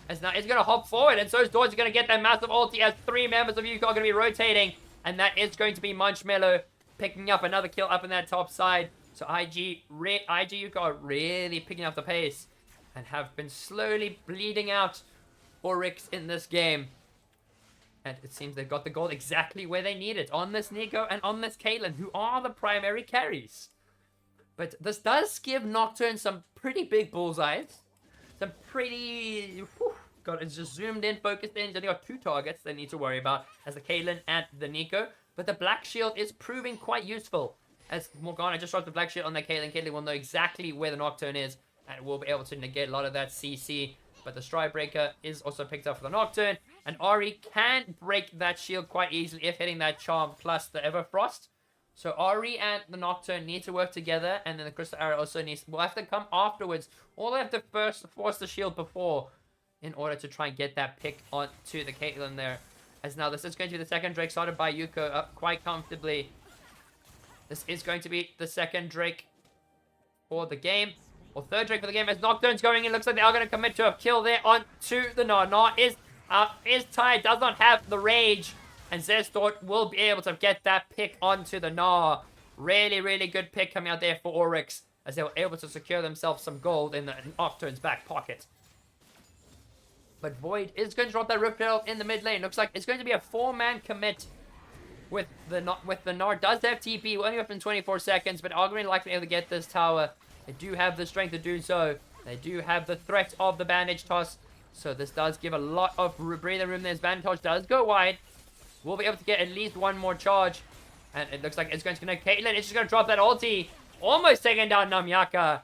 As now he's going to hop forward. And so is Dodge going to get that massive ulti. As 3 members of Youko are going to be rotating. And that is going to be Munchmello picking up another kill up in that top side. So IG Youko are really picking up the pace. And have been slowly bleeding out Oryx in this game. And it seems they've got the gold exactly where they need it. On this Nico and on this Caitlyn, who are the primary carries. But this does give Nocturne some pretty big bullseyes. Some pretty... God, it's just zoomed in, focused in. He's only got 2 targets they need to worry about. As the Caitlyn and the Nico. But the Black Shield is proving quite useful. As Morgana just dropped the Black Shield on the Caitlyn. Caitlyn will know exactly where the Nocturne is. And will be able to negate a lot of that CC. But the Stride Breaker is also picked up for the Nocturne. And Ari can break that shield quite easily if hitting that Charm plus the Everfrost. So Ari and the Nocturne need to work together. And then the Crystal Arrow also will have to come afterwards. Or they have to first force the shield before. In order to try and get that pick onto the Caitlyn there. As now this is going to be the second Drake started by Youko up quite comfortably. This is going to be the second Drake for the game. Or third Drake for the game as Nocturne's going in. Looks like they are going to commit to a kill there onto the Gnar. Gnar is tired, does not have the rage. And Zestort will be able to get that pick onto the Gnar. Really, really good pick coming out there for Oryx. As they were able to secure themselves some gold in the Nocturne's back pocket. But Void is going to drop that Rift Herald in the mid lane. Looks like it's going to be a 4-man commit with the Gnar. Does have TP, only up in 24 seconds, but are going to likely be able to get this tower. They do have the strength to do so. They do have the threat of the bandage toss. So this does give a lot of breathing room there. As bandage toss does go wide. We'll be able to get at least one more charge. And it looks like it's going to connect Caitlyn. It's just going to drop that ulti. Almost taking down Namyaka.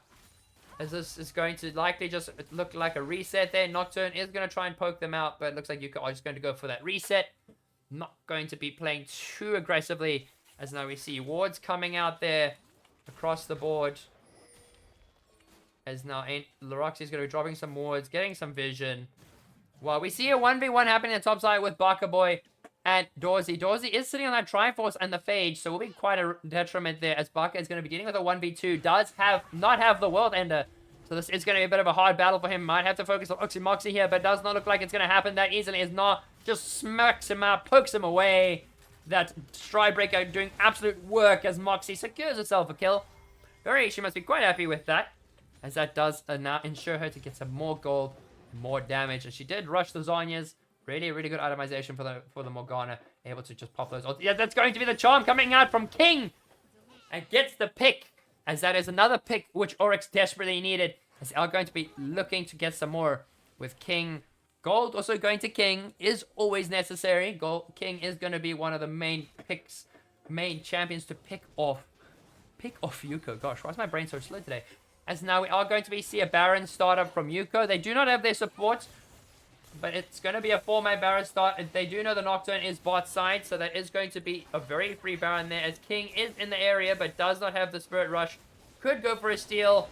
As this is going to likely just look like a reset there. Nocturne is going to try and poke them out. But it looks like Youko are just going to go for that reset. Not going to be playing too aggressively. As now we see wards coming out there. Across the board. As now Laroxy's going to be dropping some wards. Getting some vision. Well, we see a 1v1 happening on the top side with Barker Boy and Dorsey. Dorsey is sitting on that Triforce and the Phage. So will be quite a detriment there. As Barker is going to be dealing with a 1v2. Does not have the World Ender. So this is going to be a bit of a hard battle for him. Might have to focus on Oxymoxy here. But does not look like it's going to happen that easily. As not just smacks him out. Pokes him away. That Stride Breaker doing absolute work as Moxie secures herself a kill. She must be quite happy with that. As that does now ensure her to get some more gold, more damage. And she did rush the Zhonya's. Really, really good itemization for the Morgana. Able to just pop those. Yeah, that's going to be the charm coming out from King. And gets the pick. As that is another pick which Oryx desperately needed. As they are going to be looking to get some more with King. Gold also going to King is always necessary. King is going to be one of the main champions to pick off Youko. Gosh, why is my brain so slow today? As now we are going to see a Baron startup from Youko. They do not have their support. But it's going to be a 4-man Baron start. They do know the Nocturne is bot side. So that is going to be a very free Baron there. As King is in the area but does not have the Spirit Rush. Could go for a steal.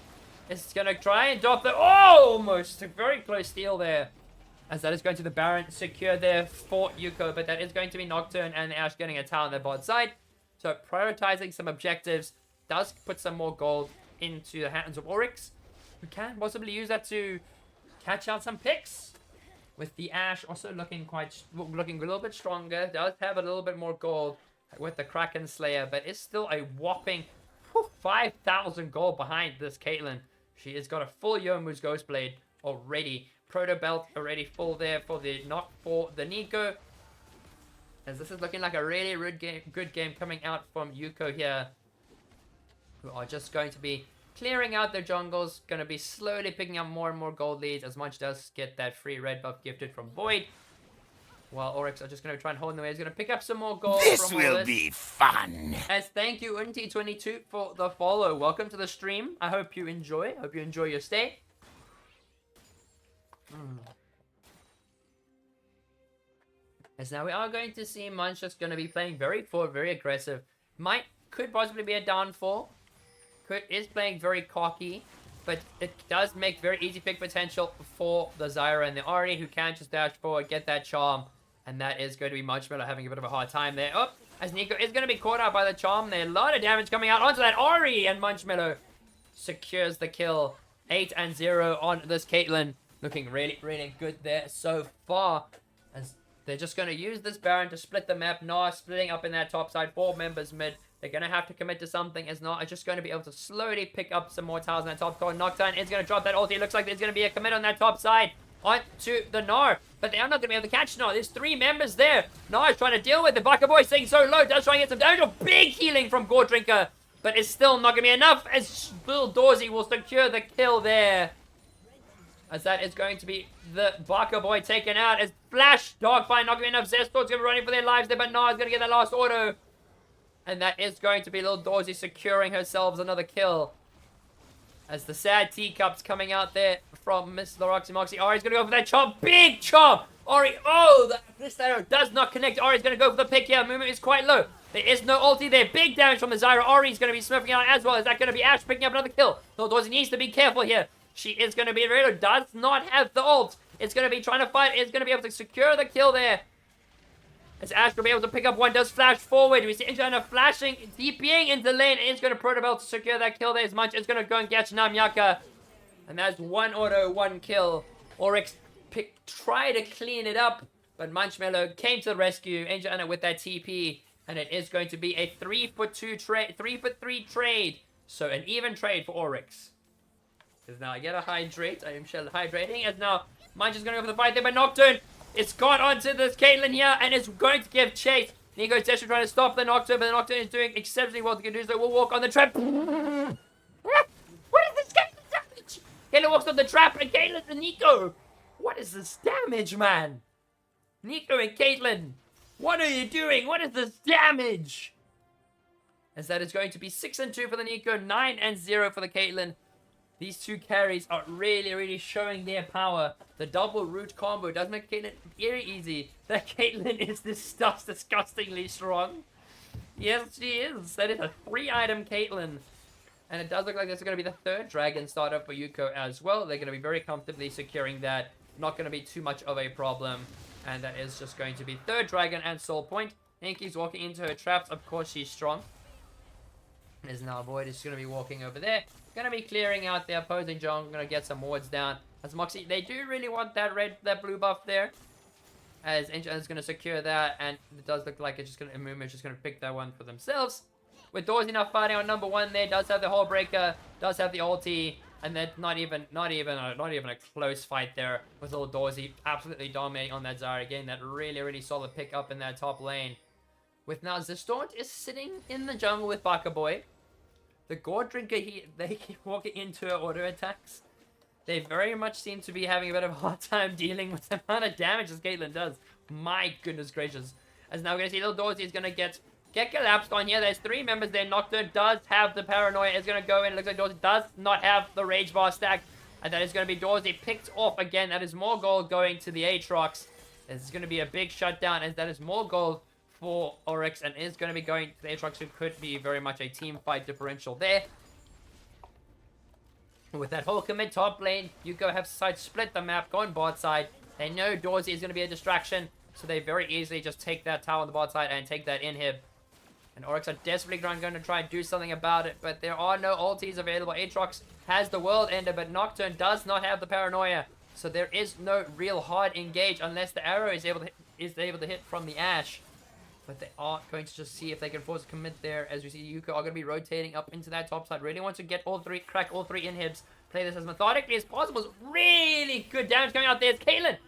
It's going to try and drop the... Oh! Almost. A very close steal there. As that is going to the Baron secure there for Youko. But that is going to be Nocturne and Ash getting a tower on their bot side. So prioritizing some objectives. Does put some more gold into the hands of Oryx. We can possibly use that to catch out some picks. With the Ash also looking a little bit stronger. Does have a little bit more gold with the Kraken Slayer. But it's still a whopping 5,000 gold behind this Caitlyn. She has got a full Yomu's Ghostblade already. Proto Belt already full there for the Nico. As this is looking like a really good game coming out from Youko here. Who are just going to be clearing out their jungles. Going to be slowly picking up more and more gold leads. As Munch does get that free red buff gifted from Void. While Oryx are just going to try and hold them away. He's going to pick up some more gold.
This will be fun.
As thank you, Unti22, for the follow. Welcome to the stream. I hope you enjoy. Hope you enjoy your stay. As now we are going to see Munch just going to be playing very forward, very aggressive. Could possibly be a downfall. Is playing very cocky. But it does make very easy pick potential for the Zyra and the Ahri, who can just dash forward, get that charm. And that is going to be Munchmeadow having a bit of a hard time there. Oh, as Neeko is going to be caught out by the charm there. A lot of damage coming out onto that Ahri, and Munchmeadow secures the kill. 8-0 on this Caitlyn. Looking really, really good there so far. As they're just going to use this Baron to split the map. Nah, splitting up in that top side. 4 members mid. They're going to have to commit to something, as not just going to be able to slowly pick up some more tiles on that top corner. Nocturne is going to drop that ulti. It looks like there's going to be a commit on that top side onto the Gnar, but they are not going to be able to catch Gnar. There's 3 members there. Gnar is trying to deal with it. Baka Boy staying so low, does try and get some damage. Oh, big healing from Gore Drinker, but it's still not going to be enough, as Bill Dorsey will secure the kill there. As that is going to be the Baka Boy taken out. As Flash, Dogfight, not going to be enough. Zestor's going to be running for their lives there, but Gnar is going to get that last auto. And that is going to be Lil Dorsey securing herself another kill. As the sad teacups coming out there from Miss the Roxy Moxie. Ahri's going to go for that chop. Big chop! Ahri, oh, this arrow does not connect. Ahri's going to go for the pick here. Movement is quite low. There is no ulti there. Big damage from the Zyra. Ahri's going to be smurfing out as well. Is that going to be Ashe picking up another kill? Lil Dorsey needs to be careful here. She is going to be ready. Does not have the ult. It's going to be trying to fight. It's going to be able to secure the kill there. As Ashe will be able to pick up one, does flash forward. We see Injana flashing, DPing into lane. It's going to Protobell to secure that kill there as much. It's going to go and catch Namyaka. And that's 1 auto, 1 kill. Oryx try to clean it up, but Munchmeadow came to the rescue. Injana with that TP. And it is going to be a 3-for-2 trade, 3-for-3 trade. So an even trade for Oryx. Because now I get a hydrate. I am shell hydrating. As now Munch is going to go for the fight there, but Nocturne. It's got onto this Caitlyn here, and it's going to give chase. Neeko's desperately trying to stop the Nocturne, but the Nocturne is doing exceptionally well to do so. We'll walk on the trap. What is this Caitlyn damage? Caitlyn walks on the trap, and Caitlyn and Neeko. What is this damage, man? Neeko and Caitlyn, what are you doing? What is this damage? As that is going to be 6-2 for the Neeko, 9-0 for the Caitlyn. These 2 carries are really, really showing their power. The double root combo does make Caitlyn very easy. That Caitlyn is disgustingly strong. Yes, she is. That is a 3-item Caitlyn. And it does look like this is going to be the 3rd dragon startup for Youko as well. They're going to be very comfortably securing that. Not going to be too much of a problem. And that is just going to be 3rd dragon and soul point. Inky's walking into her traps. Of course, she's strong. There's now Void is going to be walking over there. Going to be clearing out the opposing jungle. Going to get some wards down. As Moxie, they do really want that blue buff there. As Inch is going to secure that, and it does look like it's just going to Amumu just going to pick that one for themselves. With Dorsey now fighting on number 1 there, does have the Hull Breaker, does have the ulti, and then not even a close fight there with little Dorsey absolutely dominating on that Zyra. Again, that really, really solid pick up in that top lane. With now Zistaunt is sitting in the jungle with Baka Boy. The Gore Drinker, they keep walking into her auto attacks. They very much seem to be having a bit of a hard time dealing with the amount of damage this Caitlyn does. My goodness gracious. As now we're going to see little Dorsey is going to get collapsed on here. There's 3 members there. Nocturne does have the Paranoia. It's going to go in. It looks like Dorsey does not have the Rage Bar stack. And that is going to be Dorsey picked off again. That is more gold going to the Aatrox. This is going to be a big shutdown, as that is more gold for Oryx, and is going to be going to the Aatrox, who could be very much a team fight differential there. With that whole commit top lane, Youko have decided to split the map, go on bot side. They know Dorsey is going to be a distraction, so they very easily just take that tower on the bot side and take that inhib. And Oryx are desperately going to try and do something about it, but there are no ultis available. Aatrox has the World Ender, but Nocturne does not have the Paranoia, so there is no real hard engage unless the arrow is able to hit from the Ashe. But they are going to just see if they can force a commit there. As we see, Youko are going to be rotating up into that top side. Really want to get crack all 3 inhibs. Play this as methodically as possible. It's really good damage coming out there. It's Caitlyn.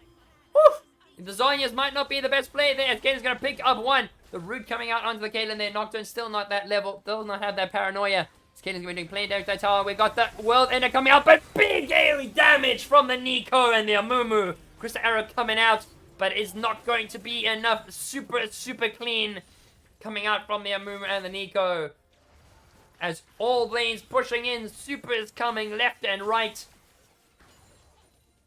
Woof! The Zonias might not be the best play there. As Caitlyn's going to pick up 1. The root coming out onto the Caitlyn there. Nocturne still not that level. Does not have that Paranoia. As Caitlyn's going to be doing plain damage to that tower. We've got the World Ender coming out. But big AoE damage from the Neeko and the Amumu. Crystal Arrow coming out. But it's not going to be enough. Super, super clean coming out from the Amumu and the Neeko. As all lanes pushing in. Super is coming left and right.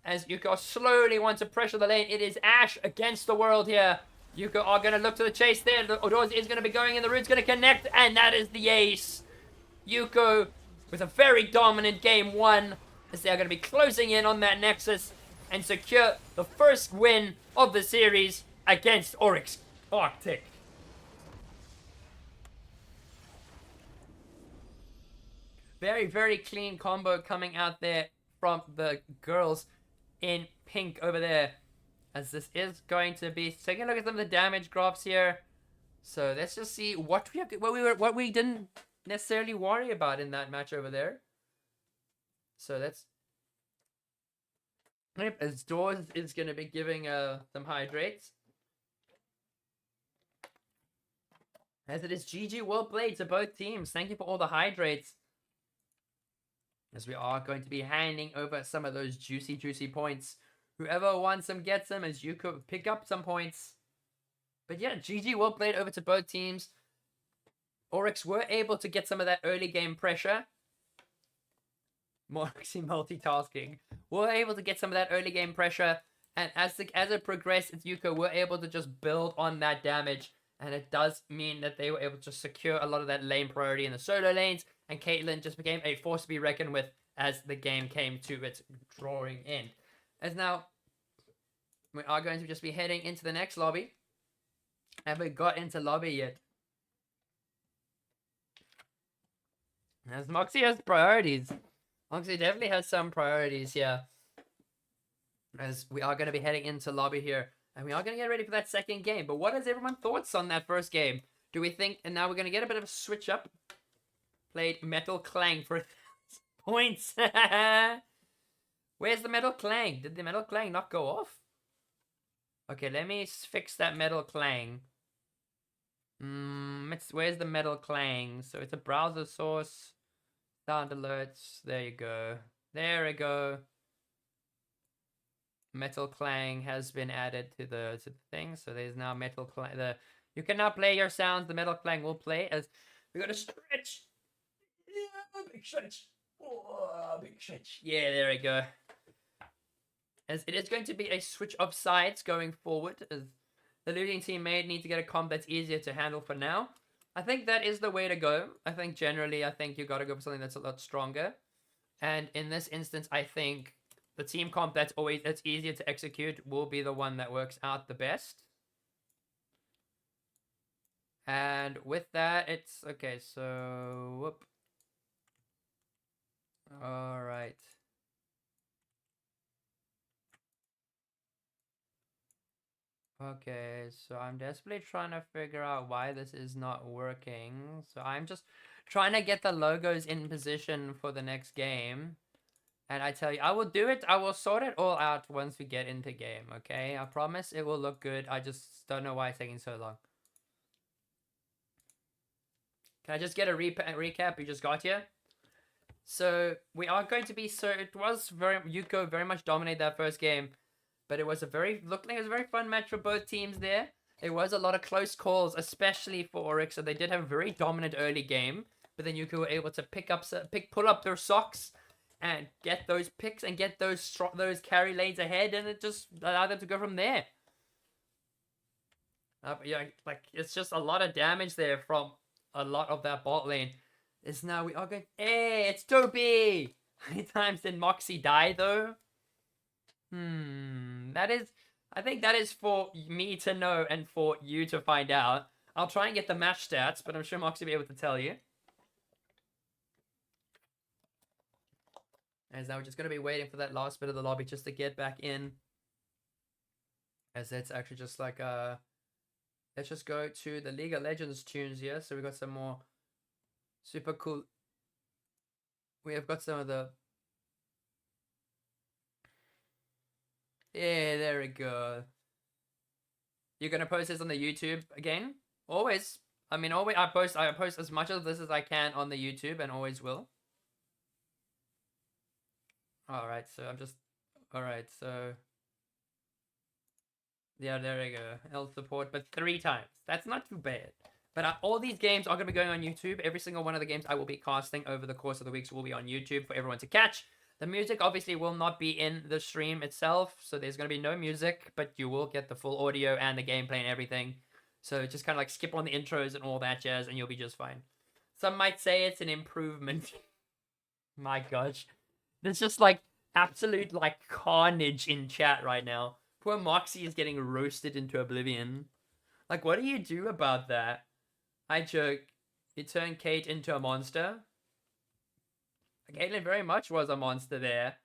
As Youko slowly wants to pressure the lane. It is Ashe against the world here. Youko are going to look to the chase there. Odors is going to be going in. The root's going to connect. And that is the ace. Youko with a very dominant game 1. As they are going to be closing in on that Nexus. And secure the first win of the series against Oryx Arctic. Very, very clean combo coming out there from the girls in pink over there. As this is going to be taking a look at some of the damage graphs here. So let's just see what we didn't necessarily worry about in that match over there. So that's as Doors is going to be giving some hydrates. As it is GG, well played to both teams. Thank you for all the hydrates. As we are going to be handing over some of those juicy points. Whoever wants them gets them, as you could pick up some points. But yeah, GG, well played over to both teams. Oryx were able to get some of that early game pressure. Moxie multitasking. Were able to get some of that early game pressure. And as it progressed, Youko were able to just build on that damage. And it does mean that they were able to secure a lot of that lane priority in the solo lanes. And Caitlyn just became a force to be reckoned with as the game came to its drawing end. As now, we are going to just be heading into the next lobby. Haven't got into lobby yet. As Moxie has priorities. Moxie definitely has some priorities here. As we are going to be heading into lobby here. And we are going to get ready for that second game. But what is everyone's thoughts on that first game? Do we think... And now we're going to get a bit of a switch up. Played Metal Clang for 1,000 points. Where's the Metal Clang? Did the Metal Clang not go off? Okay, let me fix that Metal Clang. Where's the Metal Clang? So it's a browser source. Sound alerts. There you go. There we go. Metal Clang has been added to the thing. So there's now Metal Clang. You can now play your sounds. The Metal Clang will play as we got to stretch. Yeah, big stretch. Oh, big stretch. Yeah, there we go. As it is going to be a switch of sides going forward. As the losing team may need to get a comp that's easier to handle for now. I think that is the way to go. I think generally, you got to go for something that's a lot stronger. And in this instance, I think the team comp that's easier to execute will be the one that works out the best. And with that, it's okay. So, whoop. All right. Okay, so I'm desperately trying to figure out why this is not working. So I'm just trying to get the logos in position for the next game. And I tell you, I will do it. I will sort it all out once we get into game, okay? I promise it will look good. I just don't know why it's taking so long. Can I just get a recap? We just got here. So we are going to be... So it was Youko very much dominated that first game. But it was looked like it was a very fun match for both teams there. There was a lot of close calls, especially for Oryx. So they did have a very dominant early game. But then Youko were able to pull up their socks and get those picks and get those carry lanes ahead. And it just allowed them to go from there. Yeah, like it's just a lot of damage there from a lot of that bot lane. Is now we are going... Hey, it's Toby! How many times did Moxie die though? I think that is for me to know and for you to find out. I'll try and get the match stats, but I'm sure Moxie will be able to tell you. As now we're just going to be waiting for that last bit of the lobby just to get back in. As it's actually just like, let's just go to the League of Legends tunes here. So we got some more super cool. We have got some of the... Yeah, there we go. You're gonna post this on the YouTube again? Always. I mean, always. I post as much of this as I can on the YouTube, and always will. All right. So I'm just. All right. So. Yeah, there we go. L support, but 3 times. That's not too bad. But all these games are gonna be going on YouTube. Every single one of the games I will be casting over the course of the weeks will be on YouTube for everyone to catch. The music obviously will not be in the stream itself, so there's going to be no music, but you will get the full audio and the gameplay and everything. So just kind of like skip on the intros and all that jazz, and you'll be just fine. Some might say it's an improvement. My gosh. There's just like absolute like carnage in chat right now. Poor Moxie is getting roasted into oblivion. Like, what do you do about that? I joke. You turn Kate into a monster. Caitlyn very much was a monster there.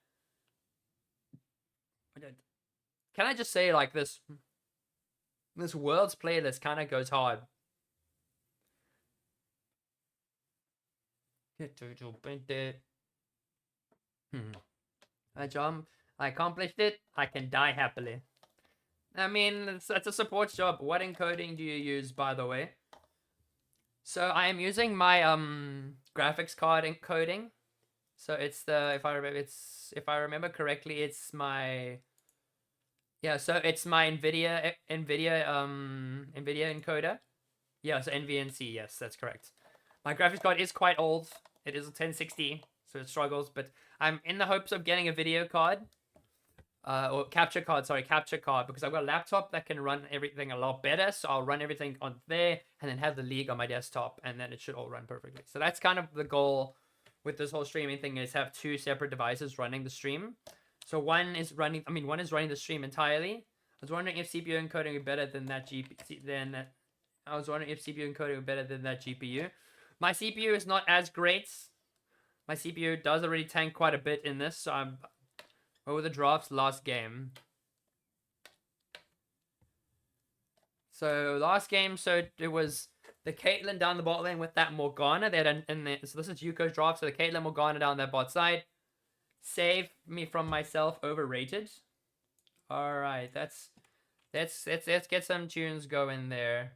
Can I just say, like, this world's playlist kind of goes hard. I jump. I accomplished it. I can die happily. I mean, it's a support job. What encoding do you use, by the way? So I am using my graphics card encoding. So it's the if I remember correctly, it's my so it's my Nvidia encoder. Yeah, so NVNC, yes, that's correct. My graphics card is quite old. It is a 1060, so it struggles, but I'm in the hopes of getting a video card. Or capture card, because I've got a laptop that can run everything a lot better, so I'll run everything on there, and then have the League on my desktop, and then it should all run perfectly. So that's kind of the goal with this whole streaming thing, is have two separate devices running the stream. So one is running the stream entirely. I was wondering if CPU encoding would be better than that GPU. My CPU is not as great. My CPU does already tank quite a bit in this, so I'm... What were the drafts last game? So last game, it was the Caitlyn down the bot lane with that Morgana. They had so this is Youko's draft. So the Caitlyn Morgana down that bot side. Save me from myself, overrated. All right, let's get some tunes going there.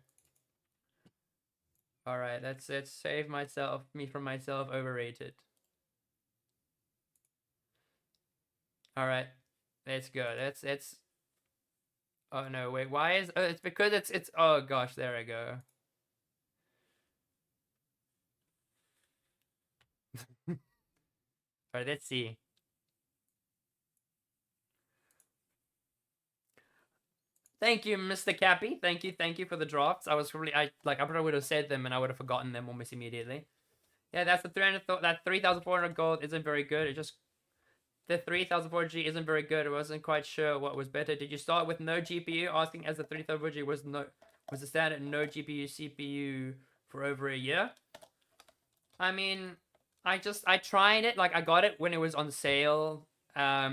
All right, let's save me from myself, overrated. All right, let's go. Let's. Oh no, wait. Why is? Oh, it's because it's. Oh gosh, there I go. All right, let's see. Thank you, Mr. Cappy. Thank you for the drafts. I probably would have said them and I would have forgotten them almost immediately. Yeah, that's the 3,400 gold isn't very good. It just the 3,400G isn't very good. I wasn't quite sure what was better. Did you start with no GPU? Asking as the 3,400G was the standard no GPU CPU for over a year. I mean, I tried it. Like, I got it when it was on sale. I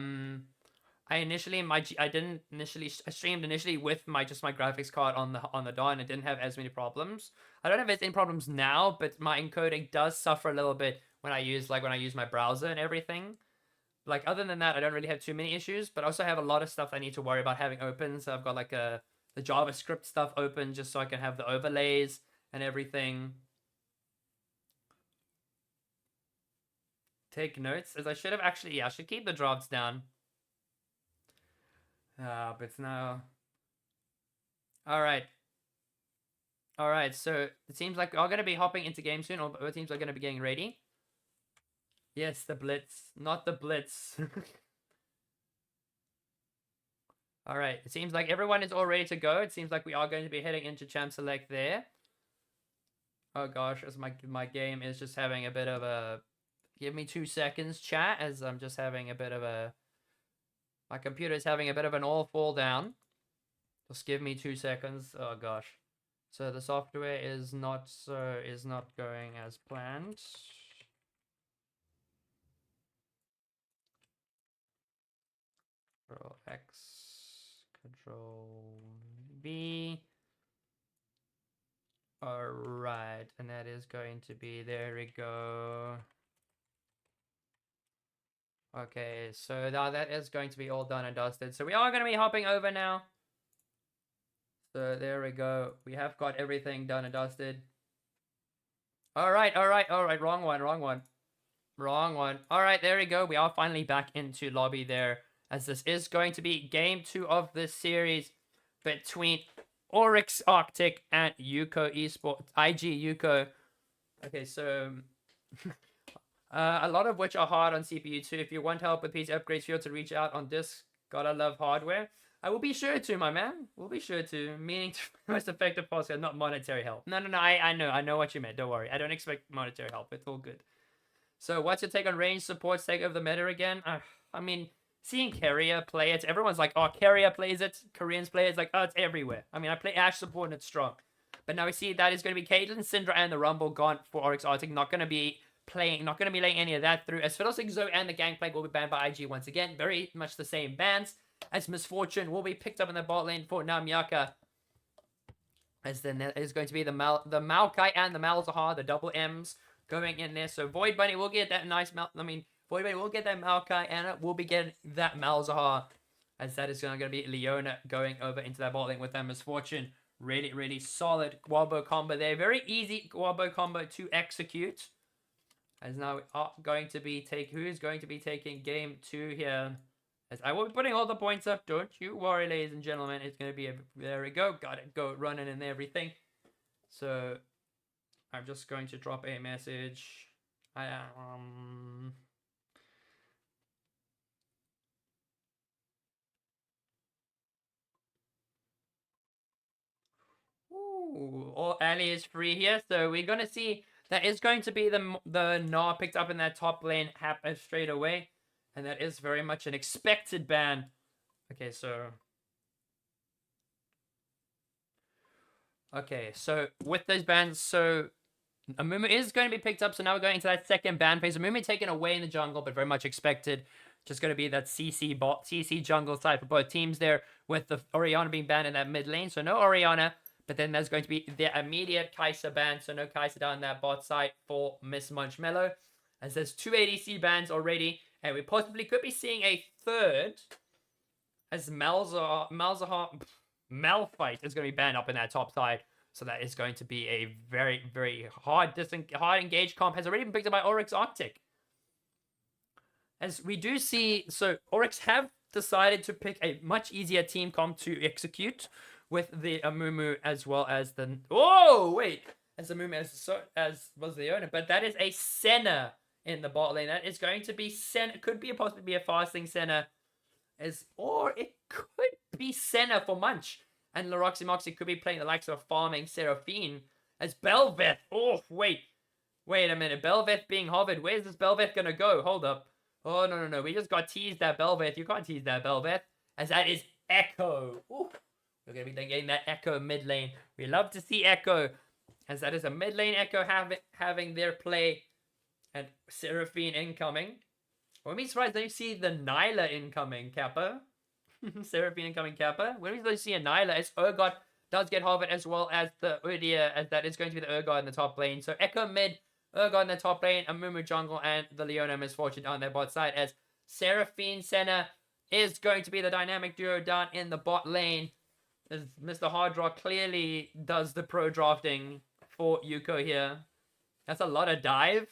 streamed initially with my graphics card on the DOT, and it didn't have as many problems. I don't have as many problems now, but my encoding does suffer a little bit when I use my browser and everything. Like, other than that, I don't really have too many issues, but I also have a lot of stuff I need to worry about having open. So I've got like the JavaScript stuff open just so I can have the overlays and everything. Take notes, as I should have actually, I should keep the drafts down. But it's now... Alright, so it seems like we're going to be hopping into game soon, or both teams are going to be getting ready. Yes, the Blitz, not the Blitz. Alright, it seems like everyone is all ready to go. It seems like we are going to be heading into Champ Select there. Oh gosh, as my game is just having a bit of a... Give me 2 seconds, chat, as I'm just having a bit of a... My computer is having a bit of an all fall down. Just give me 2 seconds. Oh gosh. So the software is not going as planned. Control X, Control V. Alright, and that is going to be, there we go. Okay, so now that is going to be all done and dusted. So we are going to be hopping over now. So there we go. We have got everything done and dusted. Alright. Wrong one. Alright, there we go. We are finally back into lobby there. As this is going to be game 2 of this series between Oryx Arctic and Youko Esports. IG Youko. Okay, so... A lot of which are hard on CPU too. If you want help with PC upgrades, feel to reach out on this. Gotta love hardware. I will be sure to, my man. We'll be sure to. Meaning to most effective possible, not monetary help. No. I know what you meant. Don't worry. I don't expect monetary help. It's all good. So, what's your take on range supports take over the meta again? I mean, seeing Carrier play it, everyone's like, oh, Carrier plays it. Koreans play it. It's like, oh, it's everywhere. I mean, I play Ashe support and it's strong. But now we see that is going to be Caitlyn, Syndra, and the Rumble gone for Oryx Arctic. Not going to be laying any of that through. As Fiddlestick, Zoe, and the Gangplank will be banned by IG once again. Very much the same bans. As Misfortune will be picked up in the bot lane for Namyaka. As then there is going to be the Maokai and the Malzahar, the double M's going in there. So Void Bunny will get that nice Void Bunny will get that Maokai and it will be getting that Malzahar. As that is going to be Leona going over into that bot lane with that Misfortune. Really, really solid Guabo combo there. Very easy Guabo combo to execute. As now we are going to be who's going to be taking game 2 here. As I will be putting all the points up. Don't you worry, ladies and gentlemen. It's going to be there we go. Got it. Go running and everything. So I'm just going to drop a message. Ooh, all Ali is free here, so we're gonna see that is going to be the Gnar picked up in that top lane happen straight away, and that is very much an expected ban. Okay, so with those bans, so Amumu is going to be picked up, so now we're going into that second ban phase. Amumu taken away in the jungle, but very much expected. Just going to be that CC jungle side for both teams there, with the Orianna being banned in that mid lane, so no Orianna. But then there's going to be the immediate Kai'Sa ban, so no Kai'Sa down that bot side for Miss Munchmello. As there's 2 ADC bans already, and we possibly could be seeing a third, as Malzahar Malphite is going to be banned up in that top side. So that is going to be a very, very hard engaged comp. Has already been picked up by Oryx Arctic. As we do see, so Oryx have decided to pick a much easier team comp to execute, with the Amumu as well as the... Oh, wait! As Amumu as was the owner. But that is a Senna in the bot lane. That is going to be Senna. Could be possibly be a fasting Senna. Or it could be Senna for Munch. And Laroxy Moxie could be playing the likes of a farming Seraphine. As Belveth. Oh, wait. Wait a minute. Belveth being hovered. Where's this Belveth going to go? Hold up. Oh, no. We just got teased that Belveth. You can't tease that Belveth. As that is Echo. Ooh. We're going to be getting that Echo mid lane. We love to see Echo, as that is a mid lane Echo having their play, and Seraphine incoming. Wouldn't be surprised if you see the Nyla incoming, Kappa. Seraphine incoming, Kappa. Wouldn't be surprised to see a Nyla, as Urgot does get Harvard, as well as the Udyr, as that is going to be the Urgot in the top lane. So Echo mid, Urgot in the top lane, Amumu jungle, and the Leona Misfortune on their bot side, as Seraphine Senna is going to be the dynamic duo down in the bot lane. As Mr. Hardrock clearly does the pro drafting for Youko here. That's a lot of dive.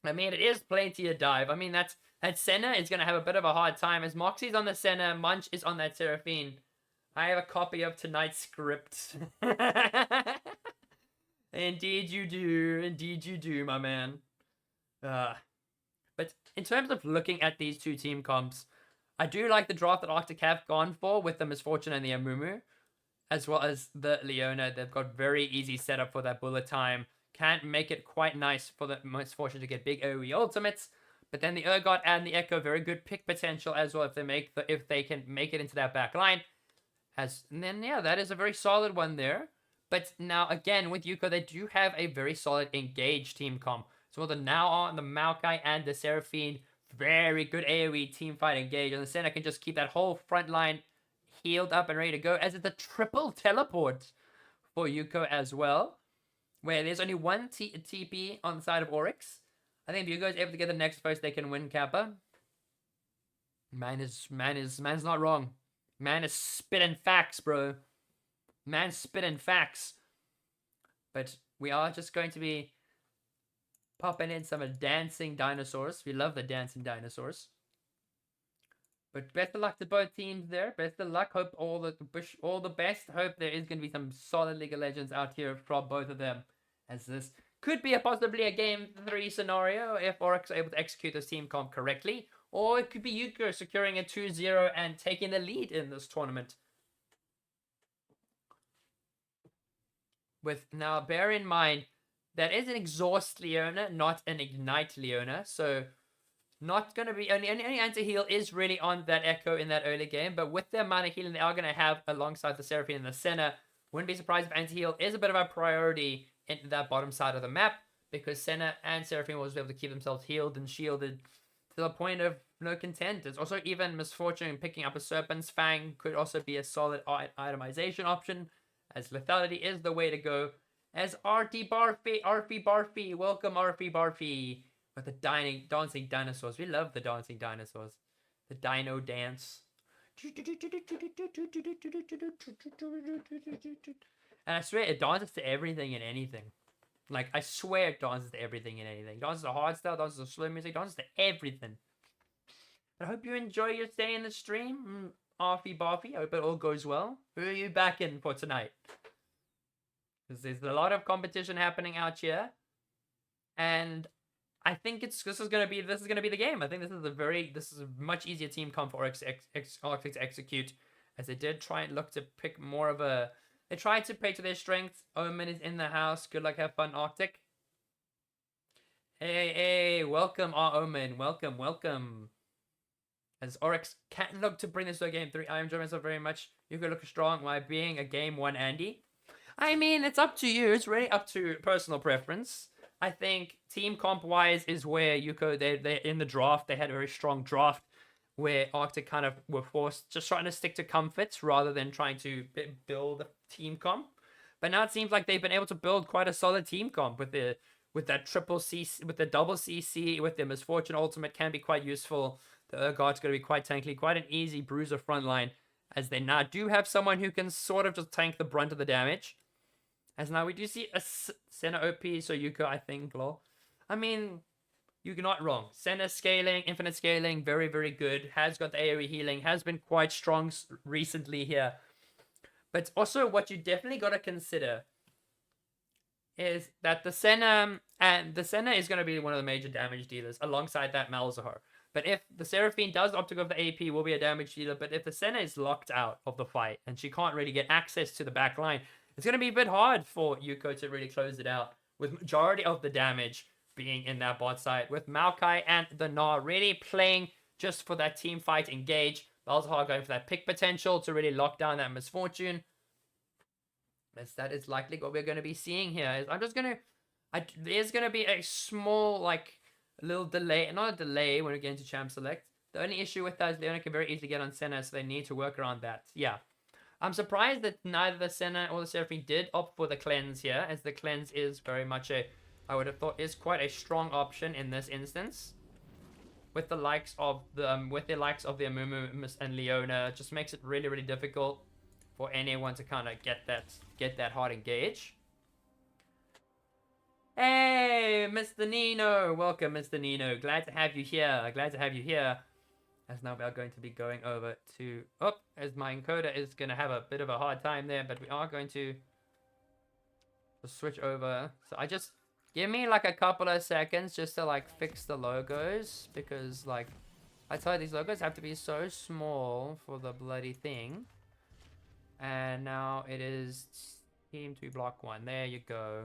I mean, it is plenty of dive. I mean, that Senna is going to have a bit of a hard time, as Moxie's on the Senna, Munch is on that Seraphine. I have a copy of tonight's script. Indeed you do. Indeed you do, my man. But in terms of looking at these two team comps, I do like the draft that Arctic have gone for with the Misfortune and the Amumu, as well as the Leona. They've got very easy setup for that bullet time. Can't make it quite nice for the Misfortune to get big AoE ultimates. But then the Urgot and the Echo, very good pick potential as well if they can make it into that back line. And then yeah, that is a very solid one there. But now again with Youko, they do have a very solid engaged team comp. So the Now the Maokai and the Seraphine, very good AoE team fight engage. And the Senna can just keep that whole front line healed up and ready to go, as it's a triple teleport for Youko as well, where there's only one TP on the side of Oryx. I think if Youko is able to get the next first, they can win Kappa. Man's not wrong. Man is spitting facts, bro. Man's spitting facts. But we are just going to be popping in some dancing dinosaurs. We love the dancing dinosaurs. But best of luck to both teams there. Best of luck. Hope all the best. Hope there is going to be some solid League of Legends out here from both of them, as this could be possibly a game 3 scenario if Oryx are able to execute this team comp correctly. Or it could be Youko securing a 2-0 and taking the lead in this tournament. With now, bear in mind, that is an Exhaust Leona, not an Ignite Leona. So, not going to be... Only anti-heal is really on that Echo in that early game. But with the amount of healing they are going to have alongside the Seraphine in the center, wouldn't be surprised if anti-heal is a bit of a priority in that bottom side of the map. Because Senna and Seraphine will be able to keep themselves healed and shielded to the point of no content. There's also even Misfortune picking up a Serpent's Fang could also be a solid itemization option, as lethality is the way to go. As RT Barfy, welcome RP Barfy, with the dancing dinosaurs. We love the dancing dinosaurs. The dino dance. And I swear it dances to everything and anything. Like, I swear it dances to everything and anything. Dances to hardstyle, dances to slow music, dances to everything. I hope you enjoy your stay in the stream, Arfy Barfy. I hope it all goes well. Who are you backing for tonight? Because there's a lot of competition happening out here. And I think this is gonna be the game. I think this is a much easier team comp for Oryx to execute, as they did try and look to pick more of a... They tried to play to their strengths. Omen is in the house. Good luck, have fun, Arctic. Hey, welcome, our Omen. Welcome. As Oryx can look to bring this to a game 3. I enjoy myself very much. You could look strong while being a game 1 Andy. I mean, it's up to you. It's really up to personal preference. I think team comp wise is where Youko, they in the draft, they had a very strong draft, where Arctic kind of were forced just trying to stick to comforts rather than trying to build a team comp. But now it seems like they've been able to build quite a solid team comp with that triple CC, with the double CC, with the Misfortune ultimate can be quite useful. The Urgot's going to be quite tanky, quite an easy bruiser frontline, as they now do have someone who can sort of just tank the brunt of the damage. As now we do see a Senna OP, so Youko, I think, lol. I mean, you're not wrong. Senna scaling, infinite scaling, very, very good. Has got the AoE healing, has been quite strong recently here. But also what you definitely got to consider is that the Senna is going to be one of the major damage dealers alongside that Malzahar. But if the Seraphine does opt to go for the AP, will be a damage dealer. But if the Senna is locked out of the fight and she can't really get access to the back line, it's going to be a bit hard for Youko to really close it out, with majority of the damage being in that bot side, with Maokai and the Gnar really playing just for that team fight engage. Balzahar going for that pick potential to really lock down that Misfortune. As that is likely what we're going to be seeing here. There's going to be a small, like, little delay, not a delay when we get into Champ Select. The only issue with that is Leona can very easily get on Senna, so they need to work around that. Yeah. I'm surprised that neither the Senna or the Seraphine did opt for the cleanse here, as the cleanse is very much I would have thought is quite a strong option in this instance. With the likes of the Amumu and Leona, it just makes it really, really difficult for anyone to kind of get that hard engage. Hey, Mr. Nino, welcome, Mr. Nino. Glad to have you here. As now we are going to be going over to... Oh, as my encoder is going to have a bit of a hard time there, but we are going to switch over. So I just... Give me like a couple of seconds just to like fix the logos, because like I tell you, these logos have to be so small for the bloody thing. And now it is team 2 block 1. There you go.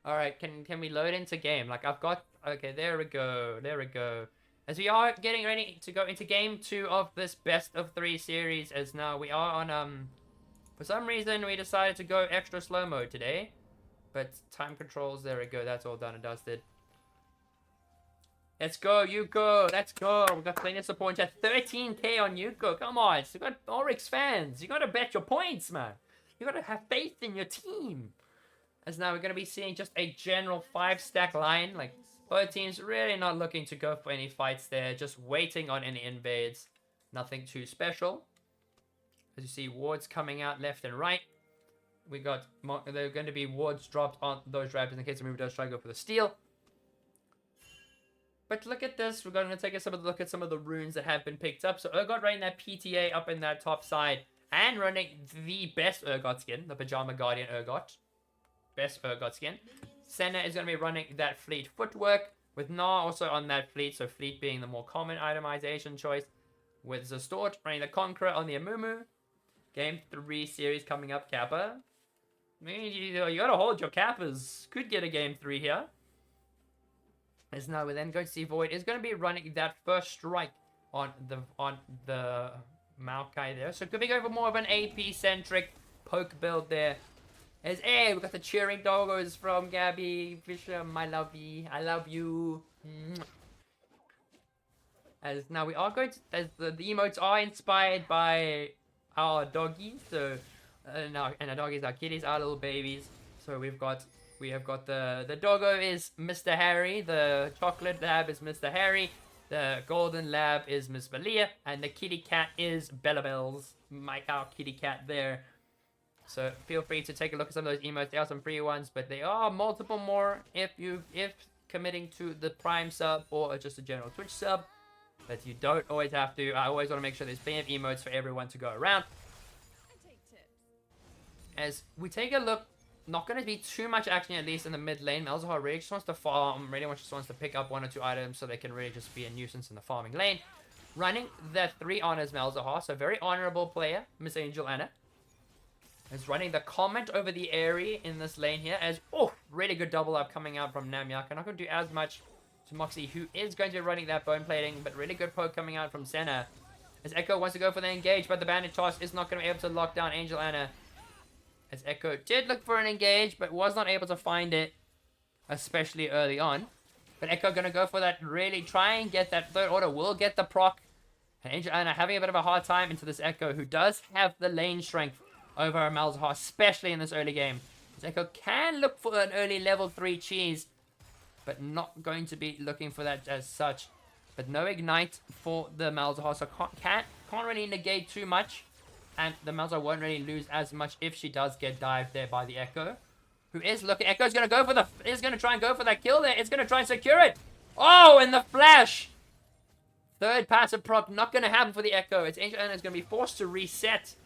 All right, can we load into game? Like I've got... Okay, there we go. As we are getting ready to go into game 2 of this best of 3 series, as now we are on for some reason we decided to go extra slow mode today. But time controls, there we go. That's all done and dusted. Let's go, Youko. Let's go. We've got plenty of support. 13k on Youko. Come on. We've got Oryx fans. You got to bet your points, man. You got to have faith in your team. As now we're going to be seeing just a general 5-stack line. Like, both teams really not looking to go for any fights there. Just waiting on any invades. Nothing too special. As you see, wards coming out left and right. We got, there are going to be wards dropped on those raptors in case the movie does try to go for the steal. But look at this. We're going to take a look at some of the runes that have been picked up. So Urgot running that PTA up in that top side. And running the best Urgot skin. The Pajama Guardian Urgot. Best Urgot skin. Senna is going to be running that fleet footwork, with Na also on that fleet, so fleet being the more common itemization choice, with Zastort running the Conqueror on the Amumu. Game 3 series coming up, Kappa. I mean, you gotta hold your Kappas. Could get a Game 3 here. As now we're then going to see Void is going to be running that first strike on the Maokai there. So could be going for more of an AP-centric poke build there. As hey, we got the cheering doggos from Gabby Fisher, my lovey. I love you. As now we are going to, as the emotes are inspired by our doggies. So now, and our doggies, our kitties, our little babies. So we have got the doggo is Mr. Harry, the chocolate lab is Mr. Harry, the golden lab is Miss Valia, and the kitty cat is Bella Bells, our kitty cat there. So feel free to take a look at some of those emotes. There are some free ones, but there are multiple more if committing to the Prime sub or just a general Twitch sub. But you don't always have to. I always want to make sure there's plenty of emotes for everyone to go around. As we take a look, not going to be too much action, at least in the mid lane. Malzahar really just wants to farm, really just wants to pick up 1 or 2 items so they can really just be a nuisance in the farming lane. Running the 3 honors Malzahar, so very honorable player, Miss Angel Anna. Is running the comment over the area in this lane here as, oh, really good double up coming out from Namyaka. Not going to do as much to Moxie, who is going to be running that bone plating, but really good poke coming out from Senna. As Echo wants to go for the engage, but the bandit toss is not going to be able to lock down Angel Anna. As Echo did look for an engage, but was not able to find it, especially early on. But Echo going to go for that, really try and get that third order, will get the proc. And Angel Anna having a bit of a hard time into this Echo, who does have the lane strength over Malzahar, especially in this early game. Echo can look for an early level 3 cheese, but not going to be looking for that as such. But no ignite for the Malzahar, so can't really negate too much. And the Malzahar won't really lose as much if she does get dived there by the Echo. Who is looking, Echo's going to go for is going to try and go for that kill there. It's going to try and secure it. Oh, and the flash. Third passive proc, not going to happen for the Echo. It's Angel Anna is going to be forced to reset.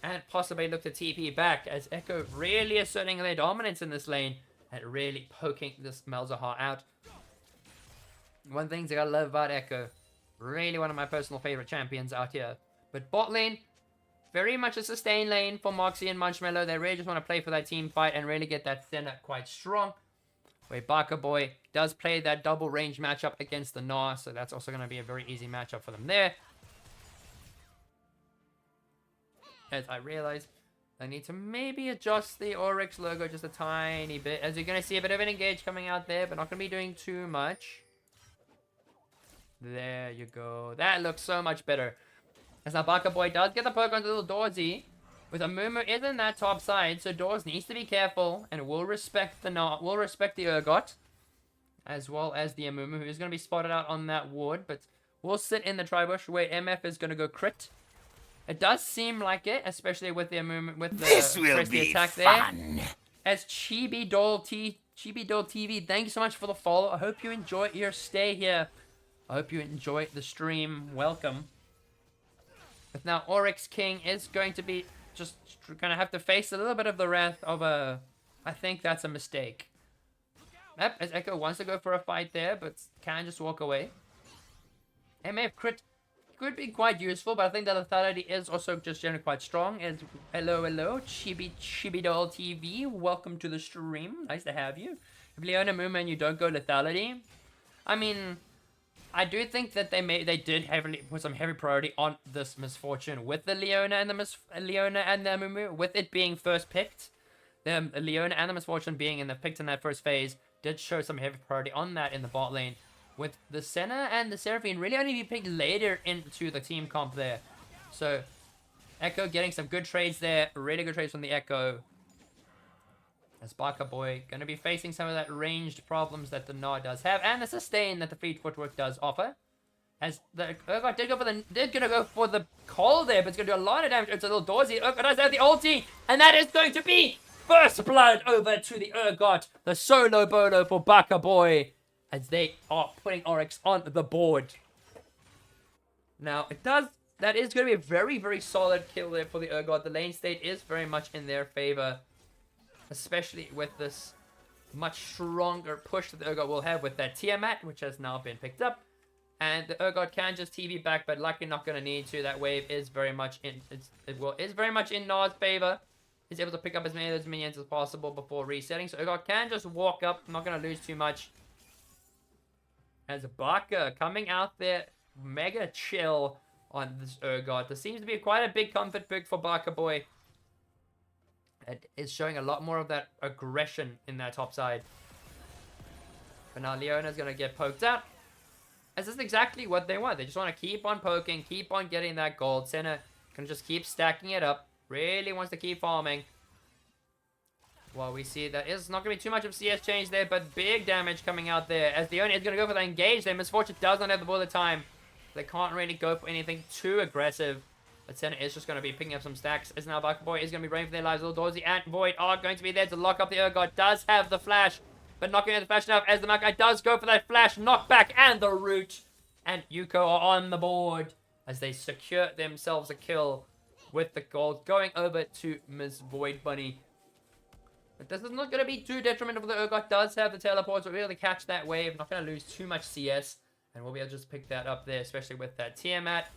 And possibly look to TP back as Echo really asserting their dominance in this lane. And really poking this Malzahar out. One thing I gotta love about Echo. Really one of my personal favorite champions out here. But bot lane, very much a sustain lane for Moxie and Munchmello. They really just want to play for that team fight and really get that Senna quite strong. Where Baka Boy does play that double range matchup against the Gnar. So that's also going to be a very easy matchup for them there. As I realize I need to maybe adjust the Oryx logo just a tiny bit. As you're going to see a bit of an engage coming out there, but not going to be doing too much. There you go. That looks so much better. As now Baka Boy does get the poke onto little Doorsy. With Amumu is in that top side, so Doors needs to be careful and will respect the Urgot. As well as the Amumu, who is going to be spotted out on that ward, but will sit in the Tribush where MF is going to go crit. It does seem like it, especially with the
This will be
attack
fun.
there. As Chibi Doll TV, thank you so much for the follow. I hope you enjoy your stay here. I hope you enjoy the stream. Welcome. But now Oryx King is going to be just going to have to face a little bit of the wrath of a... I think that's a mistake. Yep, as Echo wants to go for a fight there, but can just walk away. MF crit could be quite useful, but I think that lethality is also just generally quite strong. As hello, Chibi Doll TV, welcome to the stream. Nice to have you. If Leona Moon and you don't go lethality, I mean, I do think that they did heavily put some heavy priority on this misfortune with the Leona and the Mumu, with it being first picked. The Leona and the misfortune being picked in that first phase did show some heavy priority on that in the bot lane. With the Senna and the Seraphine really only be picked later into the team comp there. So, Echo getting some good trades there. Really good trades from the Echo. As Baka Boy going to be facing some of that ranged problems that the Gnar does have. And the sustain that the feed footwork does offer. As the Urgot did go for the call there, but it's going to do a lot of damage. It's a little Doorsy. Urgot does have the ulti. And that is going to be first blood over to the Urgot. The solo bolo for Baka Boy. As they are putting Oryx on the board. Now, that is going to be a very, very solid kill there for the Urgot. The lane state is very much in their favor. Especially with this much stronger push that the Urgot will have with that Tiamat, which has now been picked up. And the Urgot can just TV back, but likely not going to need to. That wave is very much in is very much in Na's favor. He's able to pick up as many of those minions as possible before resetting. So Urgot can just walk up, not going to lose too much. As Baka coming out there, mega chill on this Urgot. There seems to be quite a big comfort pick for Baka Boy. It is showing a lot more of that aggression in that top side. But now Leona's going to get poked out. This is exactly what they want. They just want to keep on poking, keep on getting that gold. Senna can just keep stacking it up. Really wants to keep farming. Well, we see that is not going to be too much of CS change there, but big damage coming out there. As Leona is going to go for the engage there. Misfortune does not have the bullet time. They can't really go for anything too aggressive. But Senna is just going to be picking up some stacks. As now Baka Boy is going to be running for their lives. Little Dorsey and Void are going to be there to lock up the Urgot. Does have the flash, but not going to have the flash enough. As the Makai does go for that flash, knockback, and the root. And Youko are on the board as they secure themselves a kill with the gold going over to Ms. Void Bunny. But this is not going to be too detrimental for the Urgot. Does have the teleport, so we'll be able to catch that wave. Not going to lose too much CS. And we'll be able to just pick that up there, especially with that Tiamat.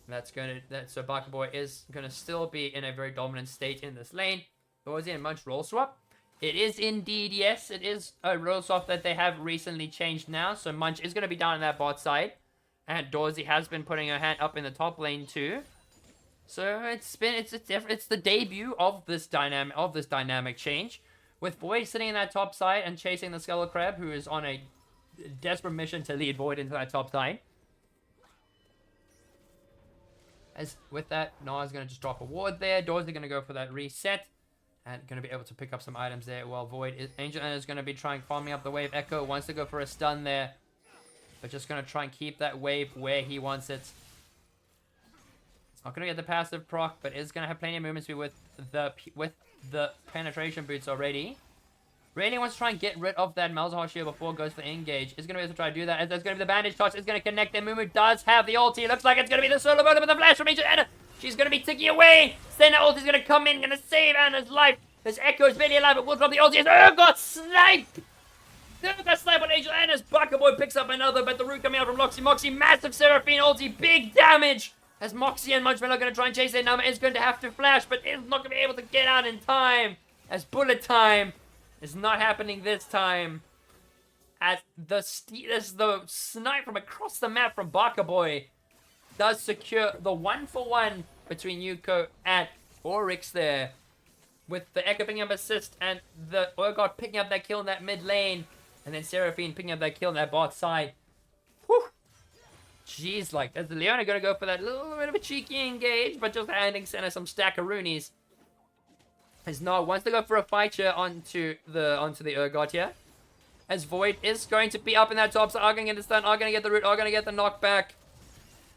That's going to... So Baka Boy is going to still be in a very dominant state in this lane. Dorsey and Munch roll swap. It is indeed, yes, it is a roll swap that they have recently changed now. So Munch is going to be down on that bot side. And Dorsey has been putting her hand up in the top lane too. So it's the debut of this dynamic change. With Void sitting in that top side and chasing the Skull Crab, who is on a desperate mission to lead Void into that top side. As with that, Na's going to just drop a ward there. Dorsey going to go for that reset. And going to be able to pick up some items there while Angel Anna is going to be farming up the wave. Echo wants to go for a stun there. But just going to try and keep that wave where he wants it. It's not going to get the passive proc, but is going to have plenty of movement speed with the penetration boots already. Really wants to try and get rid of that Malzahar shield before it goes for engage. Is going to be able to try to do that. As there's going to be the bandage toss. Is going to connect there. Mumu does have the ulti. Looks like it's going to be the solo bowler with the flash from Angel Anna. She's going to be ticking away. Senna ult is going to come in, going to save Anna's life. As Echo is barely alive, but will drop the ulti. Urgot snipe! Urgot snipe on Angel Anna's. Baka Boy picks up another, but the root coming out from Moxie. Moxie, massive Seraphine ulti, big damage. As Moxie and Munchman are going to try and chase it. Nama is going to have to flash, but is not going to be able to get out in time. As bullet time is not happening this time. As the snipe from across the map from Baka Boy does secure the 1-for-1 between Youko and Oryx there. With the Echo picking up assist and the Urgot picking up that kill in that mid lane. And then Seraphine picking up that kill in that bot side. Whew. Jeez, like, is Leona going to go for that little bit of a cheeky engage, but just handing Senna some stackaroonies. As Na wants to go for a fight here onto the Urgot here. As Void is going to be up in that top, so are going to get the stun, are going to get the root, are going to get the knockback.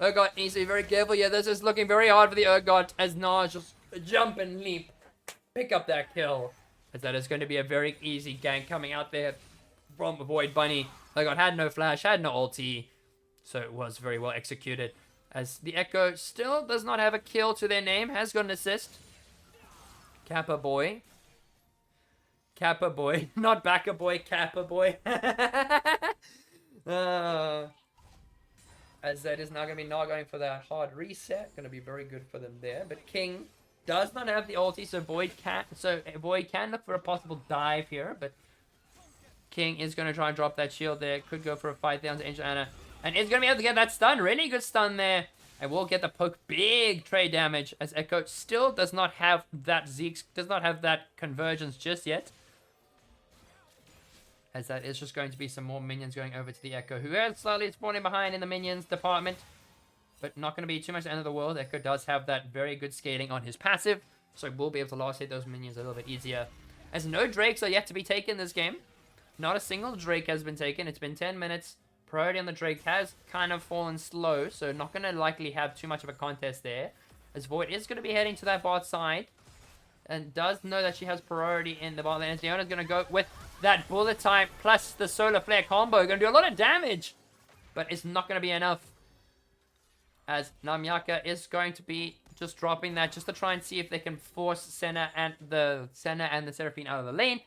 Urgot needs to be very careful here. This is looking very hard for the Urgot as Na just jump and leap. Pick up that kill. As that is going to be a very easy gank coming out there from Void Bunny. Urgot had no flash, had no ulti. So it was very well executed. As the Echo still does not have a kill to their name. Has got an assist. Kappa Boy. Kappa Boy. Not Baka Boy, Kappa Boy. As that is now going to be not going for that hard reset. Going to be very good for them there. But King does not have the ulti, so Void can look for a possible dive here. But King is going to try and drop that shield there. Could go for a fight there onto Angel Anna. And is going to be able to get that stun. Really good stun there. And will get the poke. Big trade damage. As Echo still does not have that Zeke's, does not have that convergence just yet. As that is just going to be some more minions going over to the Echo, who is slightly spawning behind in the minions department. But not going to be too much the end of the world. Echo does have that very good scaling on his passive. So we'll be able to last hit those minions a little bit easier. As no Drakes are yet to be taken this game. Not a single Drake has been taken. It's been 10 minutes. Priority on the Drake has kind of fallen slow. So not going to likely have too much of a contest there. As Void is going to be heading to that bot side. And does know that she has priority in the bot lane. And Leona's going to go with that bullet time plus the solar flare combo. Going to do a lot of damage. But it's not going to be enough. As Namyaka is going to be just dropping that just to try and see if they can force Senna and the Seraphine out of the lane.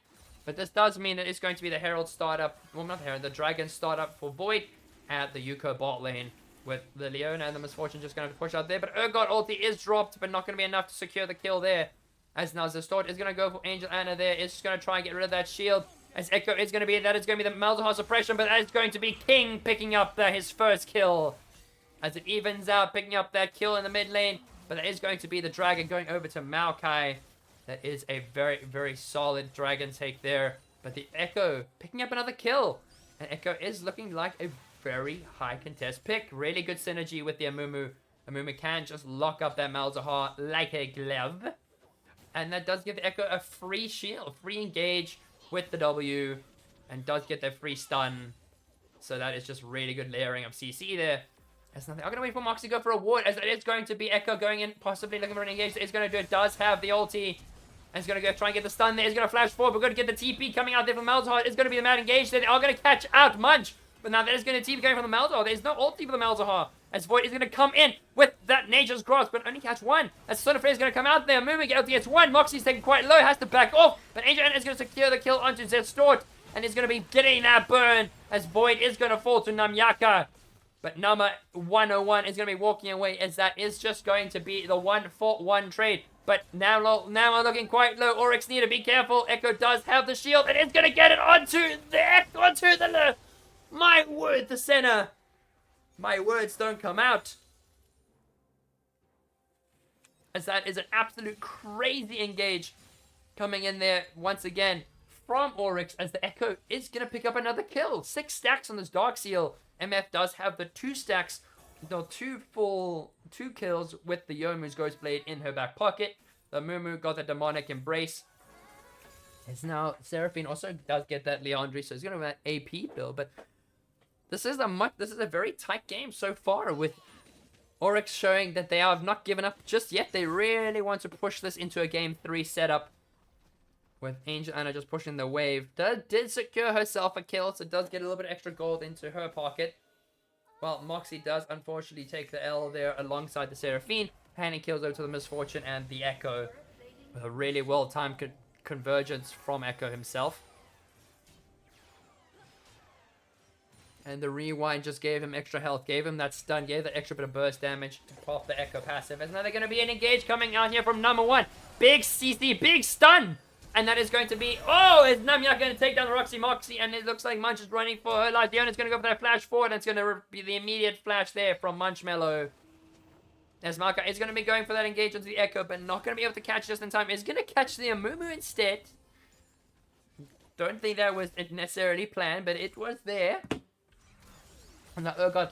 But this does mean that it's going to be the Herald startup, well not the Herald, the Dragon startup for Void at the Youko bot lane. With the Leona and the Misfortune just going to push out there. But Urgot ulti is dropped, but not going to be enough to secure the kill there. As now Zestort is going to go for Angel Anna there. Is just going to try and get rid of that shield. As Echo is going to be, that is going to be the Malzahar suppression, but that is going to be King picking up his first kill. As it evens out, picking up that kill in the mid lane. But that is going to be the Dragon going over to Maokai. That is a very, very solid Dragon take there. But the Echo picking up another kill. And Echo is looking like a very high contest pick. Really good synergy with the Amumu. Amumu can just lock up that Malzahar like a glove. And that does give the Echo a free shield, free engage with the W. And does get that free stun. So that is just really good layering of CC there. There's nothing. I'm going to wait for Moxie to go for a ward, as it is going to be Echo going in, possibly looking for an engage. It's going to do it. Does have the ulti. And it's going to go try and get the stun there. It's going to flash forward. We're going to get the TP coming out there from Malzahar. It's going to be the mad engage. They are going to catch out Munch. But now there's going to TP going from the Malzahar. There's no ulti for the Malzahar. As Void is going to come in with that Nature's Grasp, but only catch one. As Sonifre is going to come out there. Moving out gets one. Moxie's taking quite low. Has to back off. But Angel is going to secure the kill onto Zestort. And is going to be getting that burn. As Void is going to fall to Namyaka. But number 101 is going to be walking away, as that is just going to be the 1-for-1 trade. But now we're looking quite low. Oryx need to be careful. Echo does have the shield, and it's going to get it onto the my word, the center. My words don't come out. As that is an absolute crazy engage coming in there once again from Oryx, as the Echo is going to pick up another kill. 6 stacks on this Dark Seal. MF does have the 2 stacks, the 2 kills with the Yomu's Ghost Blade in her back pocket. The Mumu got the Demonic Embrace. As now Seraphine also does get that Leandri, so he's going to have an AP build. But this is a very tight game so far, with Oryx showing that they have not given up just yet. They really want to push this into a game 3 setup. With Angel Anna just pushing the wave. Did secure herself a kill, so does get a little bit extra gold into her pocket. Well, Moxie does unfortunately take the L there alongside the Seraphine. Handing kills over to the Misfortune and the Echo. With a really well-timed convergence from Echo himself. And the rewind just gave him extra health. Gave him that stun. Gave that extra bit of burst damage to pop the Echo passive. As now they're going to be an engage coming out here from number 1. Big CC. Big stun. And that is going to be... Oh, is Namyak going to take down the Roxy Moxie? And it looks like Munch is running for her life. Leona's going to go for that flash forward. And it's going to be the immediate flash there from Munchmello. As Marka is going to be going for that engage onto the Echo, but not going to be able to catch just in time. Is going to catch the Amumu instead. Don't think that was necessarily planned, but it was there. And that Urgot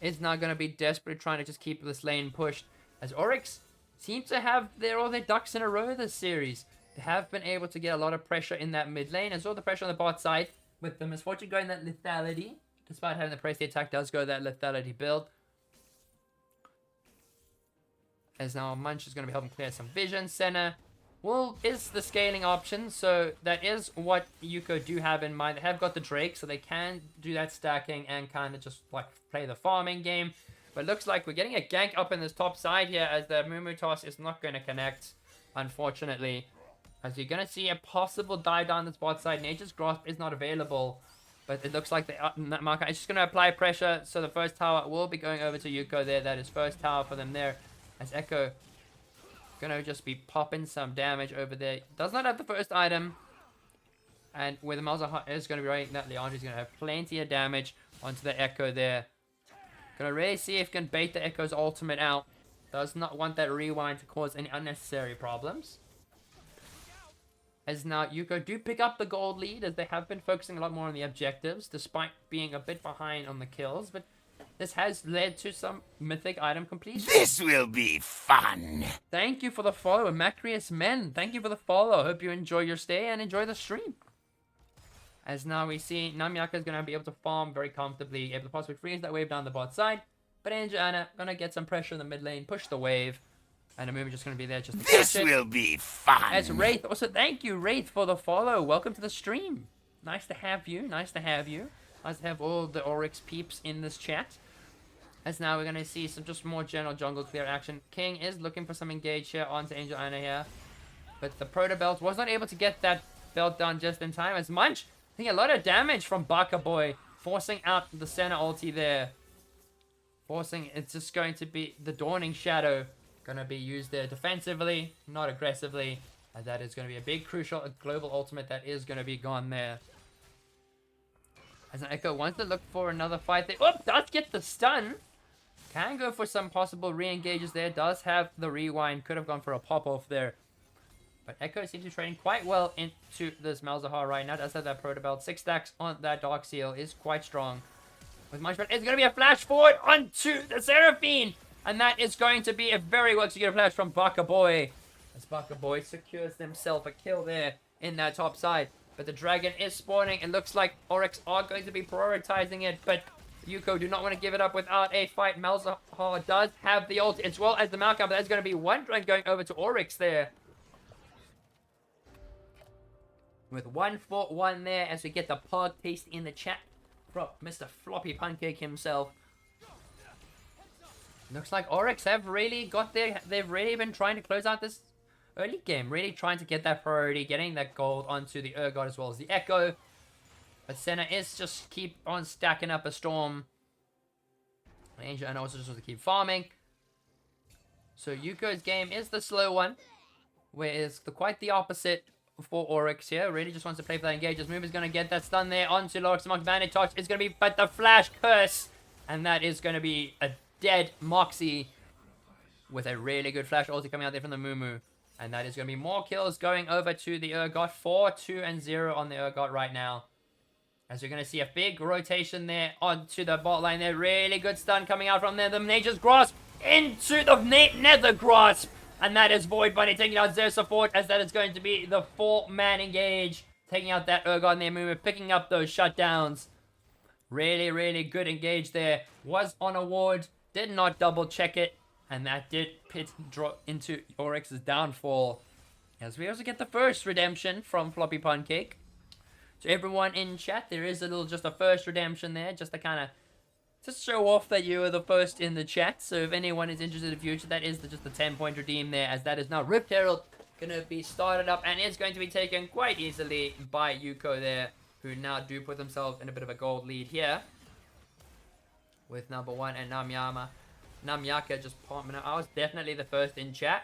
is now going to be desperately trying to just keep this lane pushed. As Oryx seems to have all their ducks in a row this series. They have been able to get a lot of pressure in that mid lane, as well the pressure on the bot side, with the Misfortune going that lethality. Despite having the press, the attack does go that lethality build. As now Munch is going to be helping clear some vision. Senna is the scaling option, so that is what Youko do have in mind. They have got the Drake, so they can do that stacking and kind of just like play the farming game. But it looks like we're getting a gank up in this top side here, as the Mumu toss is not going to connect, unfortunately. As you're going to see a possible dive down this bot side. Nature's Grasp is not available. But it looks like Marka is just going to apply pressure. So the first tower will be going over to Youko there. That is first tower for them there. As Echo going to just be popping some damage over there. Does not have the first item. And where the Malzahar is going to be running that, Leandri is going to have plenty of damage onto the Echo there. Going to really see if he can bait the Echo's ultimate out. Does not want that rewind to cause any unnecessary problems. As now Youko do pick up the gold lead, as they have been focusing a lot more on the objectives, despite being a bit behind on the kills. But this has led to some mythic item completion.
This will be fun.
Thank you for the follow, Macrius Men. Thank you for the follow. Hope you enjoy your stay and enjoy the stream. As now we see Namyaka is going to be able to farm very comfortably, able to possibly freeze that wave down the bot side. But Angel Anna going to get some pressure in the mid lane, push the wave. And the movie just going to be there just to catch it.
This will be fun.
As Wraith, also thank you Wraith for the follow. Welcome to the stream. Nice to have you. Nice to have you. Nice to have all the Oryx peeps in this chat. As now we're going to see some just more general jungle clear action. King is looking for some engage here onto Angel Anna here. But the Proto Belt was not able to get that felt down just in time as Munch. I think a lot of damage from Baka Boy, forcing out the center ulti there. Forcing, it's just going to be the Dawning Shadow. Going to be used there defensively, not aggressively. And that is going to be a big crucial global ultimate that is going to be gone there. As an Echo wants to look for another fight there. Oh, does get the stun. Can go for some possible re-engages there. Does have the rewind. Could have gone for a pop-off there. But Echo seems to be trading quite well into this Malzahar right now. Does have that Proto Belt. 6 stacks on that Dark Seal is quite strong. With Munchman, it's going to be a flash forward onto the Seraphine. And that is going to be a very well executed flash from Baka Boy. As Baka Boy secures himself a kill there in that top side. But the dragon is spawning. It looks like Oryx are going to be prioritizing it. But Youko do not want to give it up without a fight. Malzahar does have the ult as well as the Malcolm. But there's going to be one dragon going over to Oryx there. With 1-for-1 there as we get the pog taste in the chat from Mr. Floppy Pancake himself. Looks like Oryx have really got there. They've really been trying to close out this early game. Really trying to get that priority. Getting that gold onto the Urgot as well as the Echo. But Senna is just keep on stacking up a Storm. Angel and also just wants to keep farming. So Yuko's game is the slow one. Whereas quite the opposite for Oryx here. Really just wants to play for that engage. His move is going to get that stun there onto Oryx. Amongst Bandit Touch is going to be, but the Flash Curse. And that is going to be a dead Moxie with a really good Flash ulti coming out there from the Mumu. And that is going to be more kills going over to the Urgot. 4-2-0 on the Urgot right now. As you're going to see a big rotation there onto the bot line there. Really good stun coming out from there. The Nature's Grasp into the Nether Grasp. And that is Void Bunny taking out their support as that is going to be the 4-man engage. Taking out that Urgot and their movement, picking up those shutdowns. Really, really good engage there. Was on a ward, did not double check it. And that did drop into Oryx's downfall. As we also get the first redemption from Floppy Pancake. So everyone in chat, there is just a first redemption there. Just to kind of show off that you are the first in the chat. So if anyone is interested in the future, that is just the 10-point redeem there. As that is now Rift Herald going to be started up. And is going to be taken quite easily by Youko there. Who now do put themselves in a bit of a gold lead here. With number 1 and Namyaka just pumping out. I was definitely the first in chat.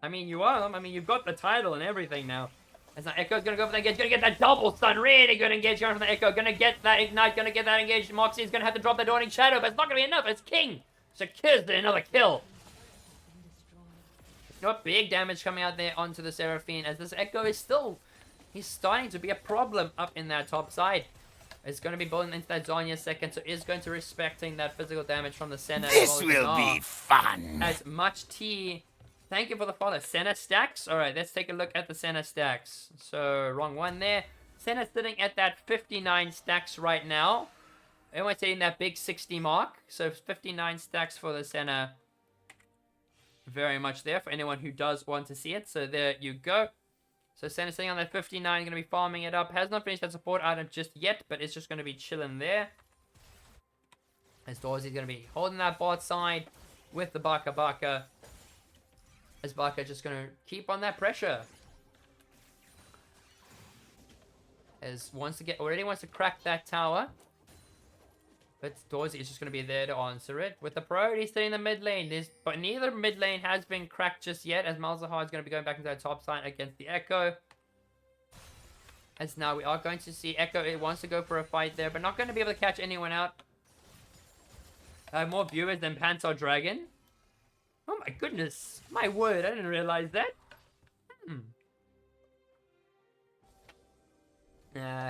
I mean, you are. I mean, you've got the title and everything now. As now Echo's going to go for that engage. Going to get that double stun. Really good engage going from the Echo. Going to get that ignite. Going to get that engage. Moxie is going to have to drop the Dawning Shadow. But it's not going to be enough. It's King. Secures another kill. You know what? Big damage coming out there onto the Seraphine. As this Echo is still... He's starting to be a problem up in that top side. It's going to be building into that Zarya second. So is going to respecting that physical damage from the Senna.
This will be fun.
As much T... Thank you for the follow. Senna stacks. Alright, let's take a look at the Senna stacks. So, wrong one there. Senna's sitting at that 59 stacks right now. Everyone's hitting that big 60 mark. So, 59 stacks for the Senna. Very much there for anyone who does want to see it. So, there you go. So, Senna's sitting on that 59. Going to be farming it up. Has not finished that support item just yet. But it's just going to be chilling there. As Dorsey's going to be holding that bot side with the Baka. As Baka just going to keep on that pressure. As already wants to crack that tower. But Dorsey is just going to be there to answer it. With the priority staying in the mid lane. But neither mid lane has been cracked just yet. As Malzahar is going to be going back into that top side against the Echo. As now we are going to see Echo. It wants to go for a fight there. But not going to be able to catch anyone out. More viewers than Panther Dragon. Oh my goodness. My word, I didn't realize that.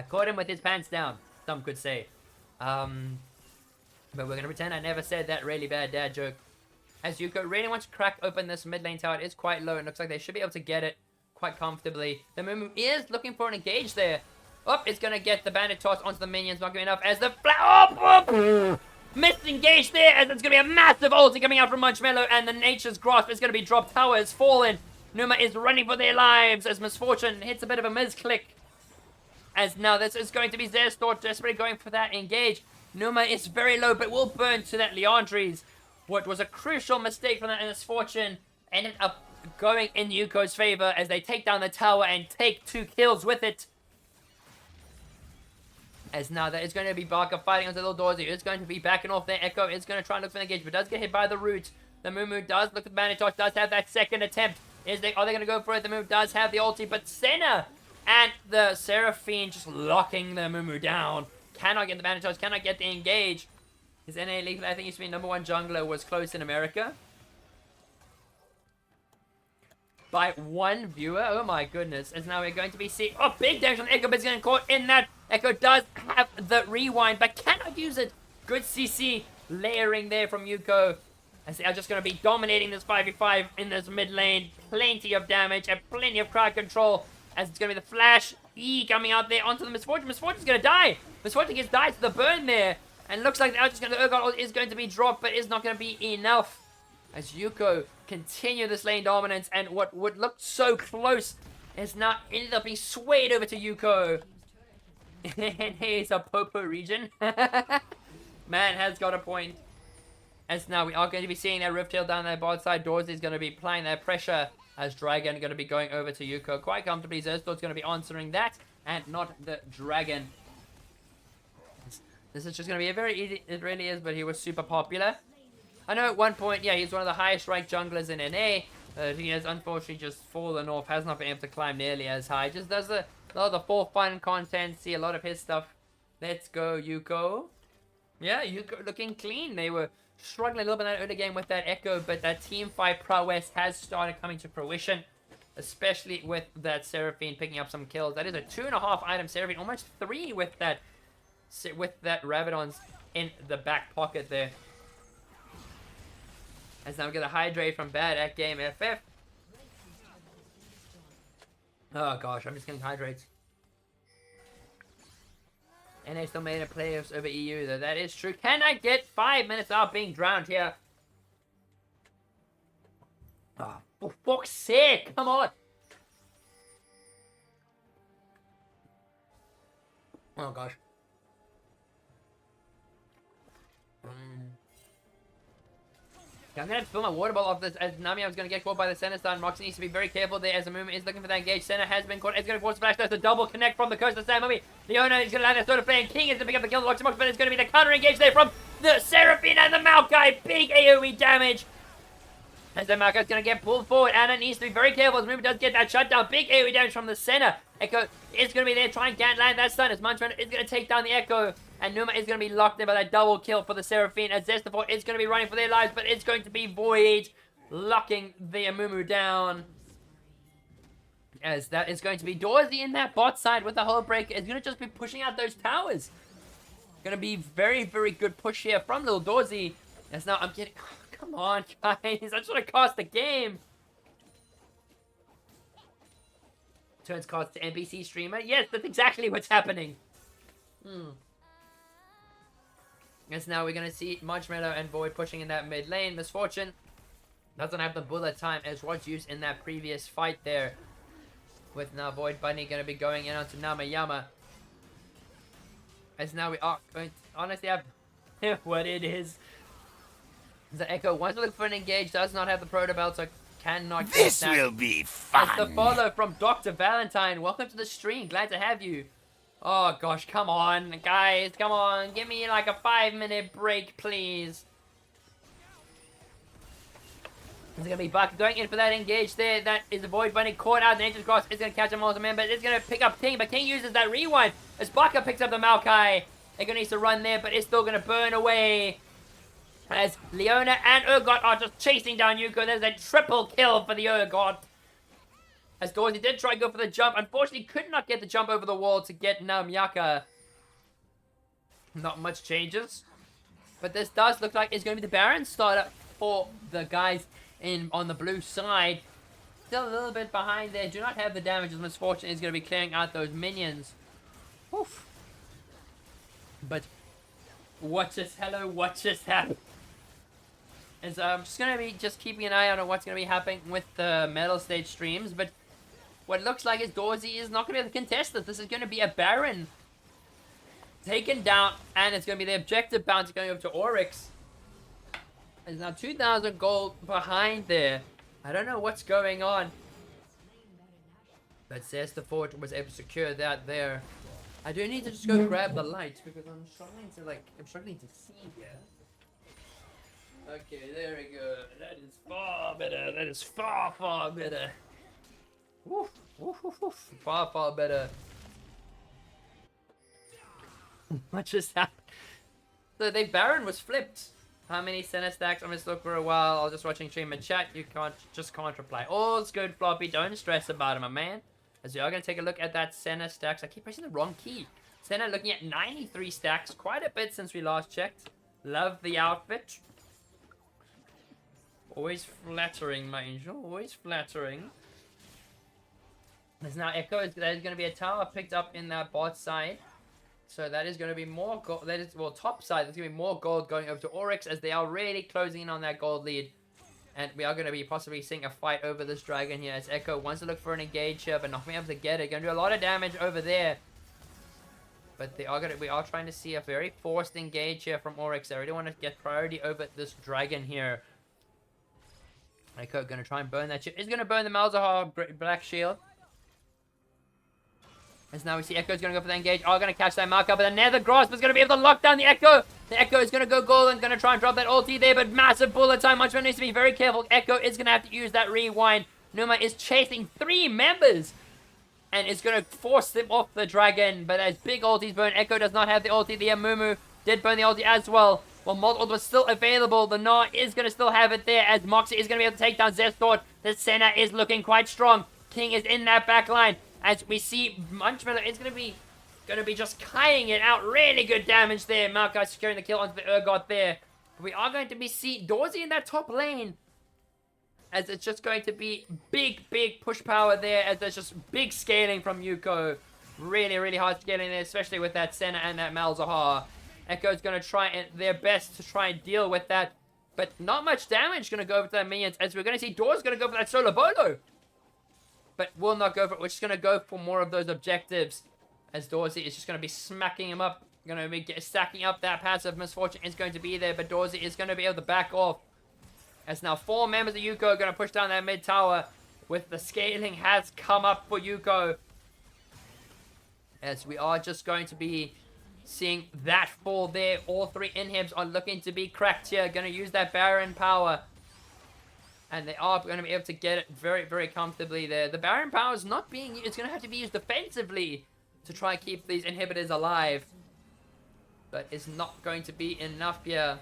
Caught him with his pants down, some could say. But we're going to pretend I never said that really bad dad joke. As Youko really wants to crack open this mid lane tower. It is quite low. It looks like they should be able to get it quite comfortably. The Mumu is looking for an engage there. Oh, it's going to get the bandit toss onto the minions. Not going to be enough as the... Missed engage there as it's going to be a massive ulti coming out from Munchmello and the Nature's Grasp is going to be dropped. Tower is fallen. Numa is running for their lives as Misfortune hits a bit of a misclick. As now this is going to be Zerstor desperately going for that engage. Numa is very low but will burn to that Leandries. What was a crucial mistake from that Misfortune ended up going in Yuko's favor as they take down the tower and take 2 kills with it. As now that is going to be Barker fighting onto Little Dorsey. It's going to be backing off there. Echo is going to try and look for the engage, but does get hit by the root. The Moo does look at the Manitosh, does have that second attempt. Are they going to go for it? The Moo does have the ulti, but Senna and the Seraphine just locking the Moo down. Cannot get the Manitosh, cannot get the engage. His NA League, I think used to be #1 jungler, was close in America. By 1 viewer. Oh my goodness. As now we're going to be seeing... Oh, big damage on Echo, but he's getting caught in that. Echo does have the rewind, but cannot use it. Good CC layering there from Youko. As they are just going to be dominating this 5v5 in this mid lane. Plenty of damage and plenty of crowd control. As it's going to be the flash. Coming out there onto the Misfortune. Misfortune's going to die. Misfortune gets died to the burn there. And looks like the Urgot is going to be dropped, but is not going to be enough. As Youko continue this lane dominance, and what would look so close is now ended up being swayed over to Youko. And here's a Popo region. Man has got a point. As now we are going to be seeing that Riftail down that bot side. Doors is going to be applying that pressure. As Dragon going to be going over to Youko quite comfortably. Zerstor's going to be answering that, and not the Dragon. This is just going to be a very easy, it really is, but he was super popular. I know at one point, yeah, he's one of the highest ranked junglers in NA. He has unfortunately just fallen off, has not been able to climb nearly as high. Just does a lot of the for fun content, see a lot of his stuff. Let's go, Youko. Yeah, Youko looking clean. They were struggling a little bit in that early game with that Echo, but that team fight prowess has started coming to fruition. Especially with that Seraphine picking up some kills. That is a 2.5 item Seraphine, almost 3 with that Rabadon's in the back pocket there. As now we get a hydrate from Bad at Game FF. Oh gosh, I'm just getting hydrates. And they still made it playoffs over EU though. That is true. Can I get 5 minutes out being drowned here? Oh, for fuck's sake, come on. Oh gosh. Yeah, I'm going to have to fill my water bottle off this as Nami was going to get caught by the center stun. Roxy needs to be very careful there as the movement is looking for that engage. Center has been caught. It's going to force flash. That's a double connect from the coast of Sam Mummy. Leona is going to land a sort of play. King is going to pick up the kill. The Roxy Mox, but it's going to be the counter engage there from the Seraphine and the Maokai. Big AoE damage. As the Maokai is going to get pulled forward. Anna needs to be very careful as movement does get that shutdown. Big AoE damage from the center. Echo is going to be there trying to land that stun as Munchman is going to take down the Echo. And Numa is going to be locked in by that double kill for the Seraphine. As Zestafort is going to be running for their lives, but it's going to be Void locking the Amumu down. As that is going to be Dorsey in that bot side with the whole break. Is going to just be pushing out those towers. Going to be very, very good push here from little Dorsey. As now I'm getting... Oh, come on, guys. I just want to cast the game. Turns cards to NPC streamer. Yes, that's exactly what's happening. As now we're going to see Marshmallow and Void pushing in that mid lane. Misfortune doesn't have the bullet time as was used in that previous fight there. With now Void Bunny going to be going in onto Namayama. As now we are going to honestly have what it is. The Echo wants to look for an engage, does not have the proto belt, so cannot get
This
that.
will be fun.
As the follow from Dr. Valentine. Welcome to the stream. Glad to have you. Oh gosh, come on, guys, come on. Give me like a 5-minute break, please. It's going to be Buck going in for that engage there. That is a Void Bunny caught out. The Nature's Cross is going to catch him also, man, but it's going to pick up King. But King uses that rewind as Baka picks up the Maokai. They're going to need to run there, but it's still going to burn away. As Leona and Urgot are just chasing down Youko. There's a triple kill for the Urgot. As Dorsey did try to go for the jump. Unfortunately, could not get the jump over the wall to get Namyaka. Not much changes. But this does look like it's going to be the Baron starter for the guys on the blue side. Still a little bit behind there. Do not have the damage as Misfortune is going to be clearing out those minions. Oof. But what just happened? And so I'm just going to be keeping an eye on what's going to be happening with the metal stage streams. But what looks like is Dorsey is not going to be able to contest this. This is going to be a Baron taken down. And it's going to be the objective bounty going over to Oryx. There's now 2,000 gold behind there. I don't know what's going on. But says the fort was able to secure that there. I do need to just go grab the light because I'm struggling to see here. Okay, there we go. That is far better. That is far, far better. Woof, woof, woof, woof. Far, far better. What just happened? So the Baron was flipped. How many center stacks? I'm just looking for a while. I was just watching stream and chat. You can't reply. All's good, Floppy. Don't stress about it, my man. As we are going to take a look at that center stacks. I keep pressing the wrong key. Center looking at 93 stacks. Quite a bit since we last checked. Love the outfit. Always flattering, my angel. Always flattering. There's now Echo. There's going to be a tower picked up in that bot side. So that is going to be more gold. That is, well, top side. There's going to be more gold going over to Oryx as they are really closing in on that gold lead. And we are going to be possibly seeing a fight over this dragon here as Echo wants to look for an engage here, but not being able to get it. Going to do a lot of damage over there. But we are trying to see a very forced engage here from Oryx. They really want to get priority over this dragon here. Echo going to try and burn that chip. He's going to burn the Malzahar Black Shield. As now we see Echo's going to go for the engage. Are going to catch that mark up. But the Nether Grasp is going to be able to lock down the Echo. The Echo is going to go golden. Going to try and drop that ulti there. But massive bullet time. Munchman needs to be very careful. Echo is going to have to use that rewind. Numa is chasing 3 members. And is going to force them off the dragon. But as big ultis burn. Echo does not have the ulti. The Amumu did burn the ulti as well. While Mold was still available. The Gnar is going to still have it there. As Moxie is going to be able to take down Zestort. The center is looking quite strong. King is in that back line. As we see, Munchmiller is going to be just kieing it out. Really good damage there. Maokai securing the kill onto the Urgot there. We are going to be Dorsey in that top lane. As it's just going to be big, big push power there. As there's just big scaling from Youko. Really, really hard scaling there, especially with that Senna and that Malzahar. Echo's going to try their best to try and deal with that. But not much damage going to go over to that minions. As we're going to see Door's going to go for that Solo Bolo. But will not go for it. We're just going to go for more of those objectives. As Dorsey is just going to be smacking him up. Going to be stacking up that passive. Misfortune is going to be there. But Dorsey is going to be able to back off. As now 4 members of Youko are going to push down that mid tower. With the scaling has come up for Youko. As we are just going to be seeing that fall there. All 3 inhibs are looking to be cracked here. Going to use that Baron power. And they are going to be able to get it very, very comfortably there. The Baron power is not being used. It's going to have to be used defensively to try and keep these inhibitors alive. But it's not going to be enough here.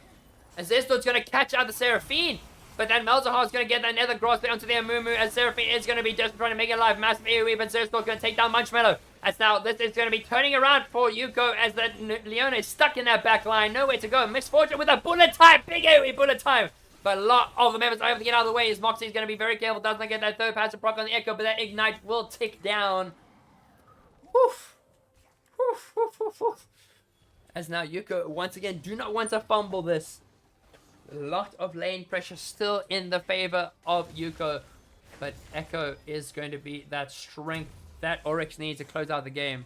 As Zestor's going to catch out the Seraphine. But then Malzahar is going to get that Nether Grasp onto the Amumu. As Seraphine is going to be just trying to make it alive. Massive AoE. But Zestor's going to take down Munchmello. As now this is going to be turning around for Youko. As the Leona is stuck in that back line. Nowhere to go. Misfortune with a bullet time. Big AoE bullet time. But a lot of the members are able to get out of the way as Moxie's going to be very careful. Does not get that third passive proc on the Echo, but that Ignite will tick down. Woof. Woof, woof, woof, woof. As now Youko, once again, do not want to fumble this. A lot of lane pressure still in the favor of Youko. But Echo is going to be that strength that Oryx needs to close out the game.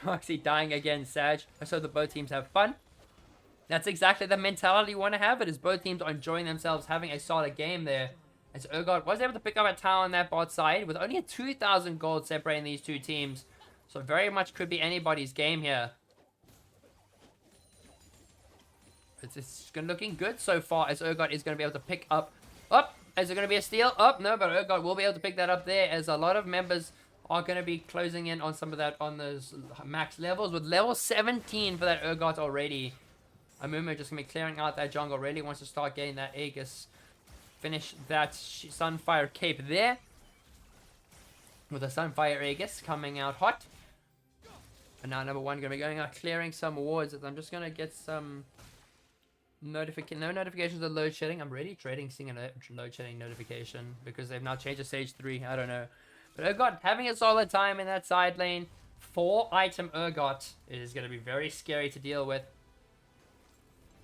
Moxie dying again, Sag. So the both teams have fun. That's exactly the mentality you want to have. It is both teams are enjoying themselves, having a solid game there. As Urgot was able to pick up a tower on that bot side with only a 2,000 gold separating these 2 teams. So very much could be anybody's game here. It's looking good so far as Urgot is going to be able to pick up. Is it going to be a steal? No, but Urgot will be able to pick that up there as a lot of members are going to be closing in on some of that on those max levels with level 17 for that Urgot already. Amumu just going to be clearing out that jungle. Really wants to start getting that Aegis. Finish that Sunfire Cape there. With the Sunfire Aegis coming out hot. And now number 1 going to be going out clearing some wards. I'm just going to get some no notifications of load shedding. I'm really dreading seeing a load shedding notification. Because they've now changed to Stage 3. I don't know. But Urgot having a solid time in that side lane. 4 item Urgot. It is going to be very scary to deal with.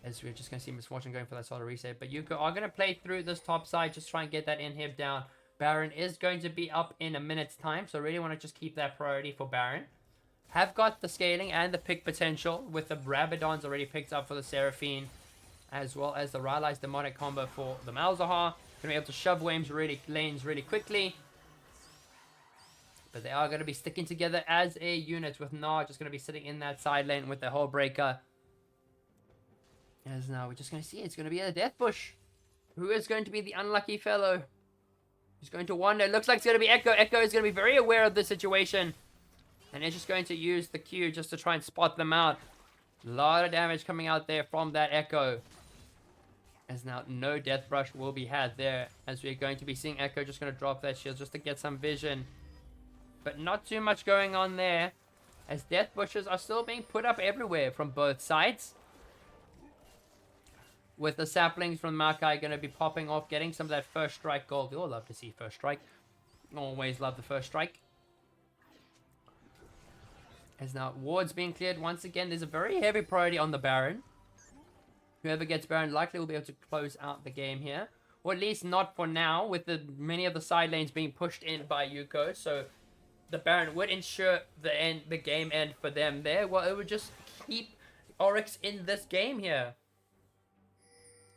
As we're just going to see Misfortune going for that solid reset. But Youko are going to play through this top side. Just try and get that inhib down. Baron is going to be up in a minute's time. So really want to just keep that priority for Baron. Have got the scaling and the pick potential. With the Rabadons already picked up for the Seraphine. As well as the Rylai's demonic combo for the Malzahar. to be able to shove lanes really quickly. But they are going to be sticking together as a unit, with Gnar just going to be sitting in that side lane with the whole breaker. As now we're just going to see it's going to be a death bush. Who is going to be the unlucky fellow? Who's going to wander? It looks like it's going to be Echo. Echo is going to be very aware of the situation. And is just going to use the Q just to try and spot them out. A lot of damage coming out there from that Echo. As now no death rush will be had there. As we're going to be seeing Echo just going to drop that shield just to get some vision. But not too much going on there, as death bushes are still being put up everywhere from both sides. With the saplings from Makai going to be popping off, getting some of that first strike gold. We all love to see first strike. Always love the first strike. As now wards being cleared once again. There's a very heavy priority on the Baron. Whoever gets Baron likely will be able to close out the game here. Or at least not for now, with many of the side lanes being pushed in by Youko. So the Baron would ensure the game end for them there. Well, it would just keep Oryx in this game here.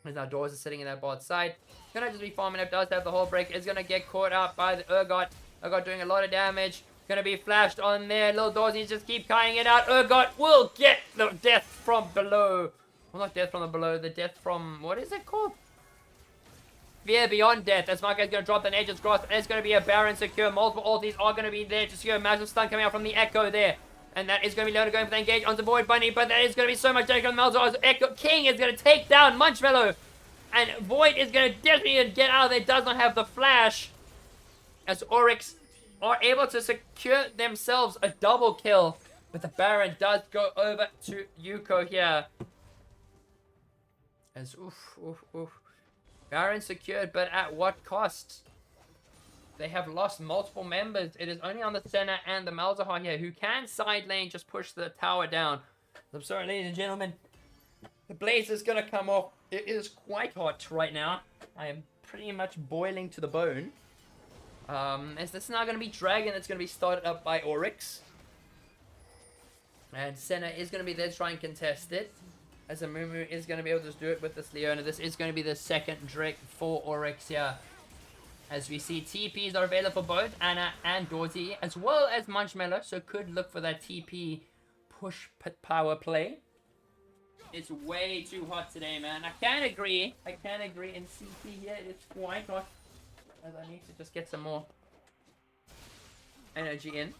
As now Doors is sitting in that bot side. Gonna just be farming up. Does have the whole break. Is gonna get caught out by the Urgot. Urgot doing a lot of damage. Gonna be flashed on there. Little Doors needs to just keep cutting it out. Urgot will get the death from below. Well, not death from the below. The death from... what is it called? Fear beyond death. As Marco is going to drop the Aegis Cross. And it's going to be a Baron secure. Multiple ultis are going to be there to secure. Massive stun coming out from the Echo there. And that is going to be Leona going for the engage onto Void Bunny. But that is going to be so much damage on Malzahar. As Echo King is going to take down Munchmello. And Void is going to definitely get out of there. Does not have the flash. As Oryx are able to secure themselves a double kill. But the Baron does go over to Youko here. As oof. Baron secured, but at what cost? They have lost multiple members. It is only on the Senna and the Malzahar here who can side lane just push the tower down. I'm sorry, ladies and gentlemen. The blaze is going to come off. It is quite hot right now. I am pretty much boiling to the bone. As this is now going to be Dragon that's going to be started up by Oryx. And Senna is going to be there to try and contest it. As a Mumu is going to be able to do it with this Leona. This is going to be the second Drake for Oryx here. As we see TPs are available for both Anna and Dorsey, as well as Munchmello. So could look for that TP push power play. It's way too hot today, man. I can agree. In CP here, it's quite hot. As I need to just get some more energy in.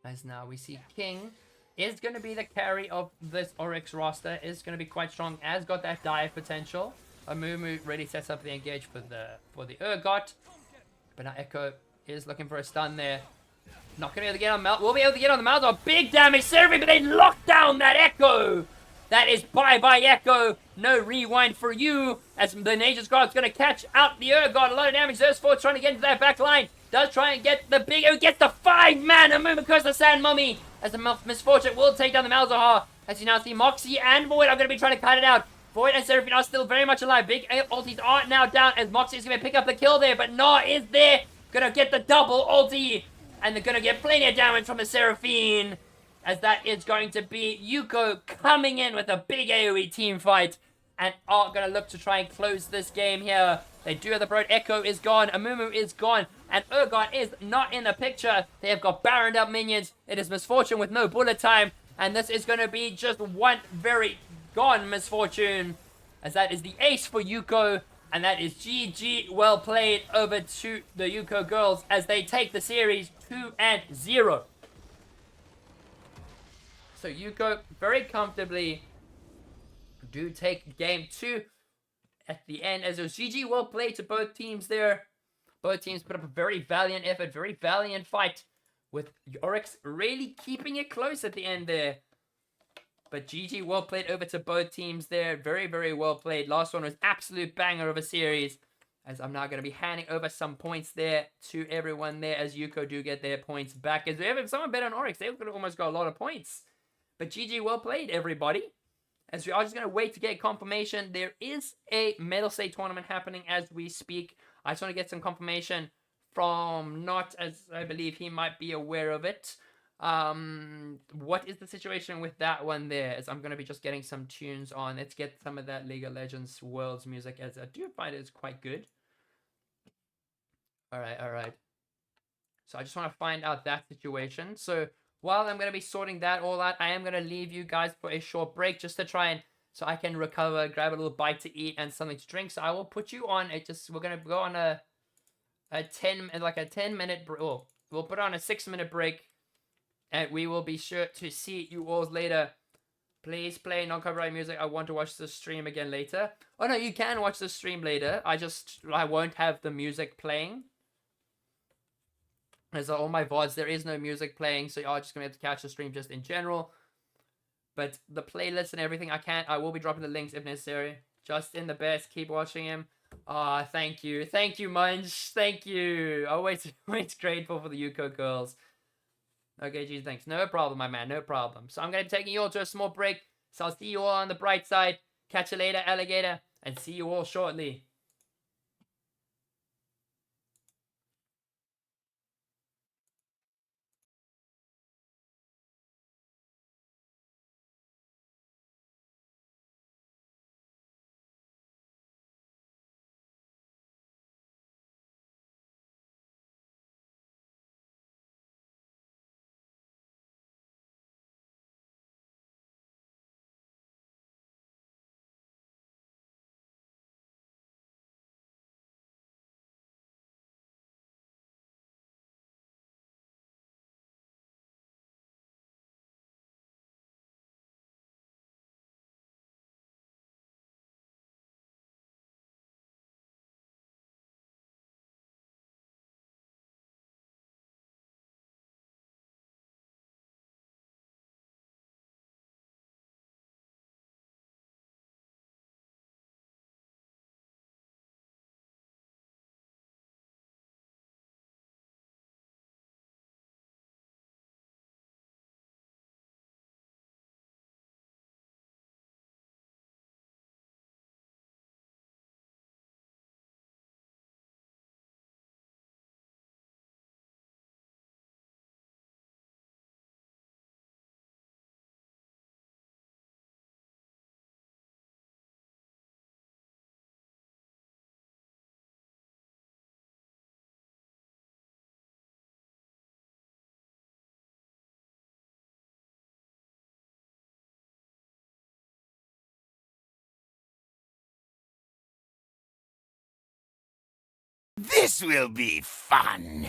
As now we see King is going to be the carry of this Oryx roster. Is going to be quite strong. Has got that dive potential. Amumu really sets up the engage for the Urgot. But now Echo is looking for a stun there. Not going to be able to get on Mal. We'll be able to get on the Malzahar. Big damage, Seraphine, but they lock down that Echo. That is bye-bye Echo. No rewind for you. As the Nature's Guard's going to catch out the Urgot. A lot of damage. There's Force trying to get into that back line. Does try and get the big... oh, gets the 5-man. Amumu curse the Sand Mummy. As the Misfortune will take down the Malzahar. As you now see Moxie and Void are going to be trying to cut it out. Void and Seraphine are still very much alive. Big ultis are now down as Moxie is going to pick up the kill there. But Gnar is there. Going to get the double ulti. And they're going to get plenty of damage from the Seraphine. As that is going to be Youko coming in with a big AoE team fight. And are going to look to try and close this game here. They do have the Broad. Echo is gone. Amumu is gone. And Urgot is not in the picture. They have got Baroned up minions. It is Misfortune with no bullet time. And this is going to be just one very gone Misfortune. As that is the ace for Youko. And that is GG. Well played over to the Youko girls as they take the series 2-0. So Youko very comfortably do take game 2 at the end. As it was GG, well played to both teams there. Both teams put up a very valiant effort, very valiant fight, with Oryx really keeping it close at the end there. But GG, well played over to both teams there. Very, very well played. Last one was absolute banger of a series. As I'm now going to be handing over some points there to everyone there, as Youko do get their points back. As if someone bet on Oryx, they could have almost got a lot of points. But GG, well played, everybody. As we are just going to wait to get confirmation. There is a Medal State tournament happening as we speak. I just want to get some confirmation from Not, as I believe he might be aware of it. What is the situation with that one there? As I'm gonna be just getting some tunes on. Let's get some of that League of Legends Worlds music, as I do find it's quite good. All right, all right. So I just want to find out that situation. So while I'm gonna be sorting that all out, I am gonna leave you guys for a short break just to try and so I can recover, grab a little bite to eat and something to drink. So I will put you on it. Just we're gonna go on a 10-minute break. Oh, we'll put on a 6-minute break, and we will be sure to see you all later. Please play non-copyright music. I want to watch the stream again later. Oh no, you can watch the stream later. I won't have the music playing. As all my VODs, there is no music playing, so you're just gonna have to catch the stream just in general. But the playlist and everything, I will be dropping the links if necessary. Justin, the best. Keep watching him. Ah, thank you, Munch. Thank you. Always grateful for the Youko girls. Okay, geez, thanks. No problem, my man. No problem. So I'm gonna be taking you all to a small break. So I'll see you all on the bright side. Catch you later, alligator, and see you all shortly.
This will be fun.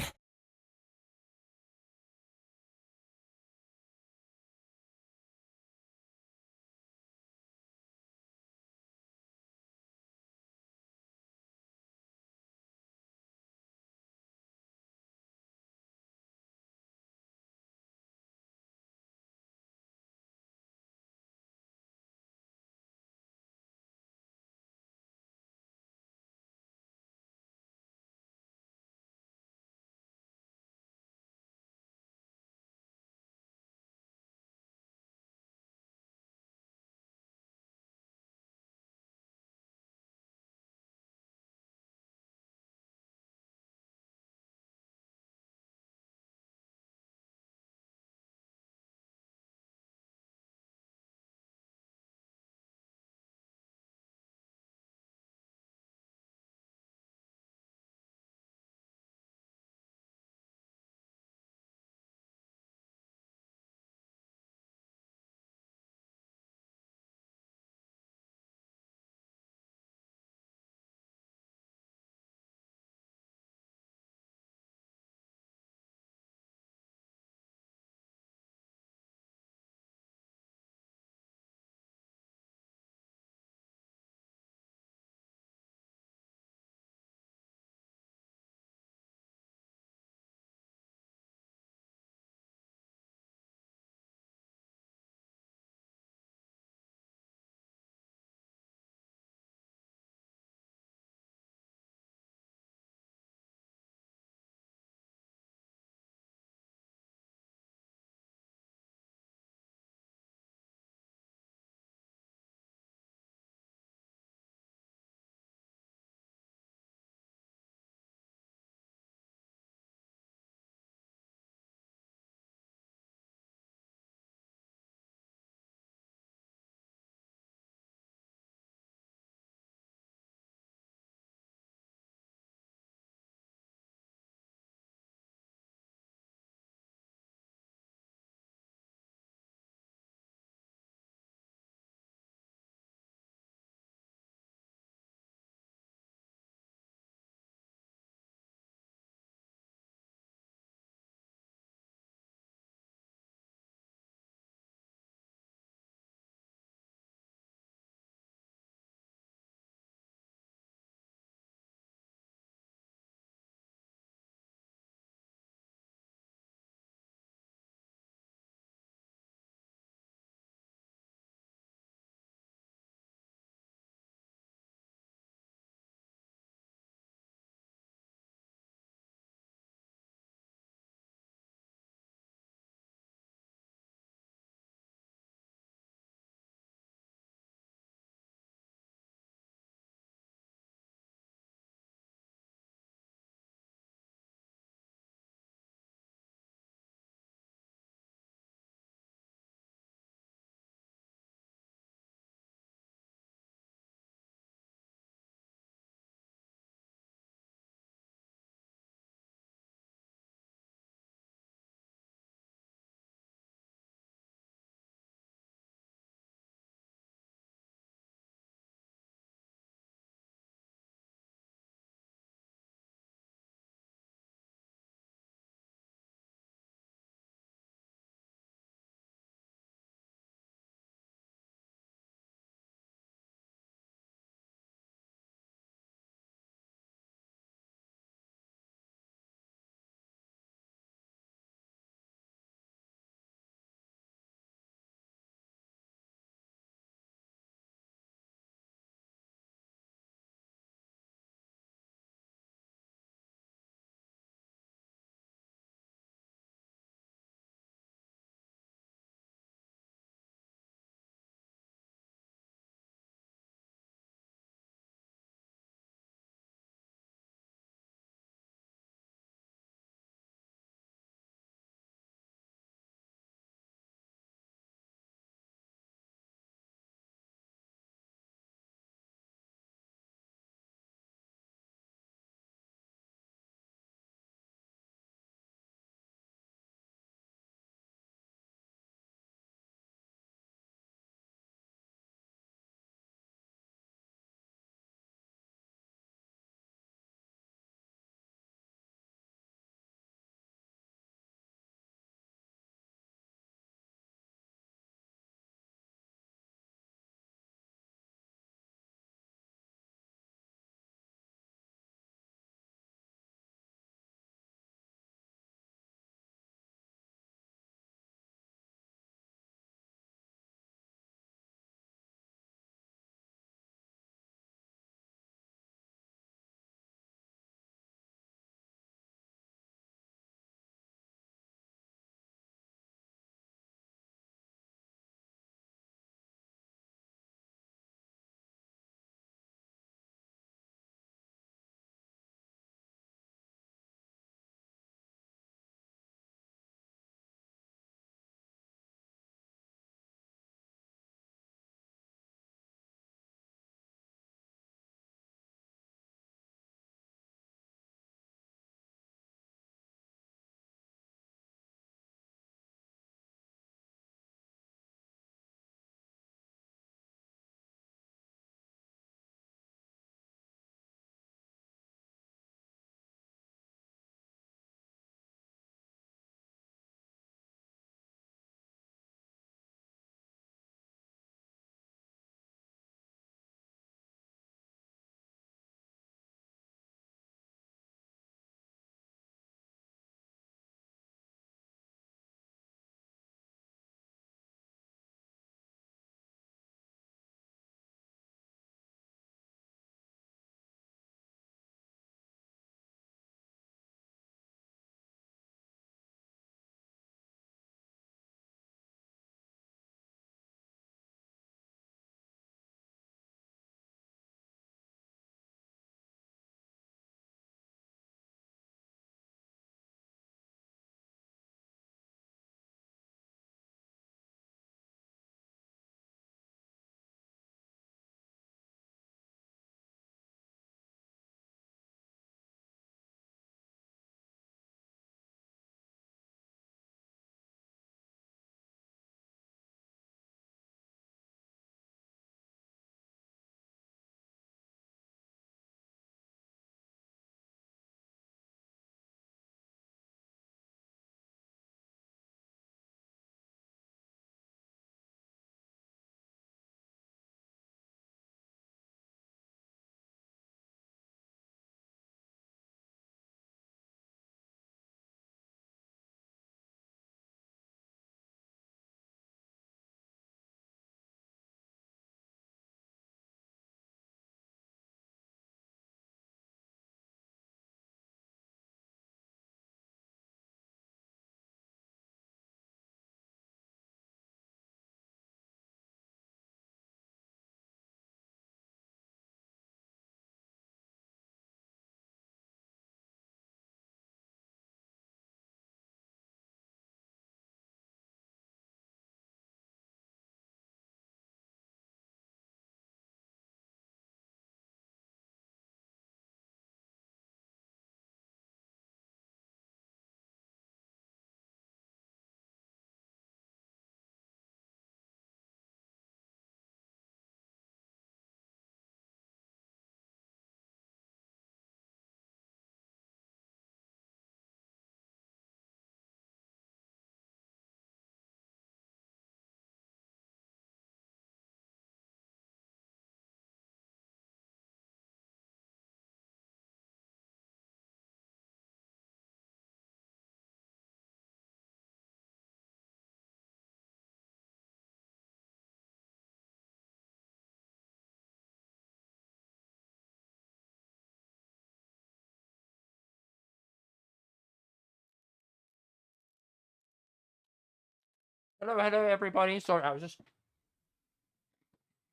Hello, hello, everybody. Sorry, I was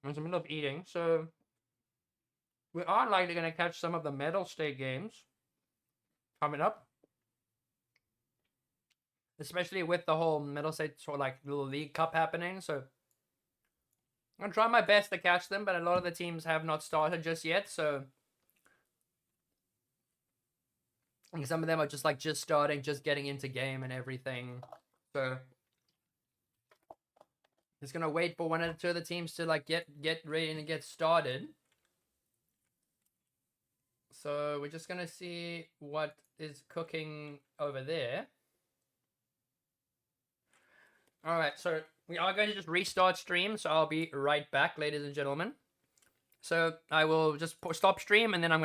in the middle of eating. So we are likely going to catch some of the medal state games coming up, especially with the whole medal state sort of like little league cup happening. So I'm trying my best to catch them, but a lot of the teams have not started just yet. So and some of them are just starting, just getting into game and everything. So just gonna wait for one or two of the teams to like get ready and get started. So we're just gonna see what is cooking over there. All right, so we are going to just restart stream. So I'll be right back, ladies and gentlemen. So I will just stop stream and then I'm gonna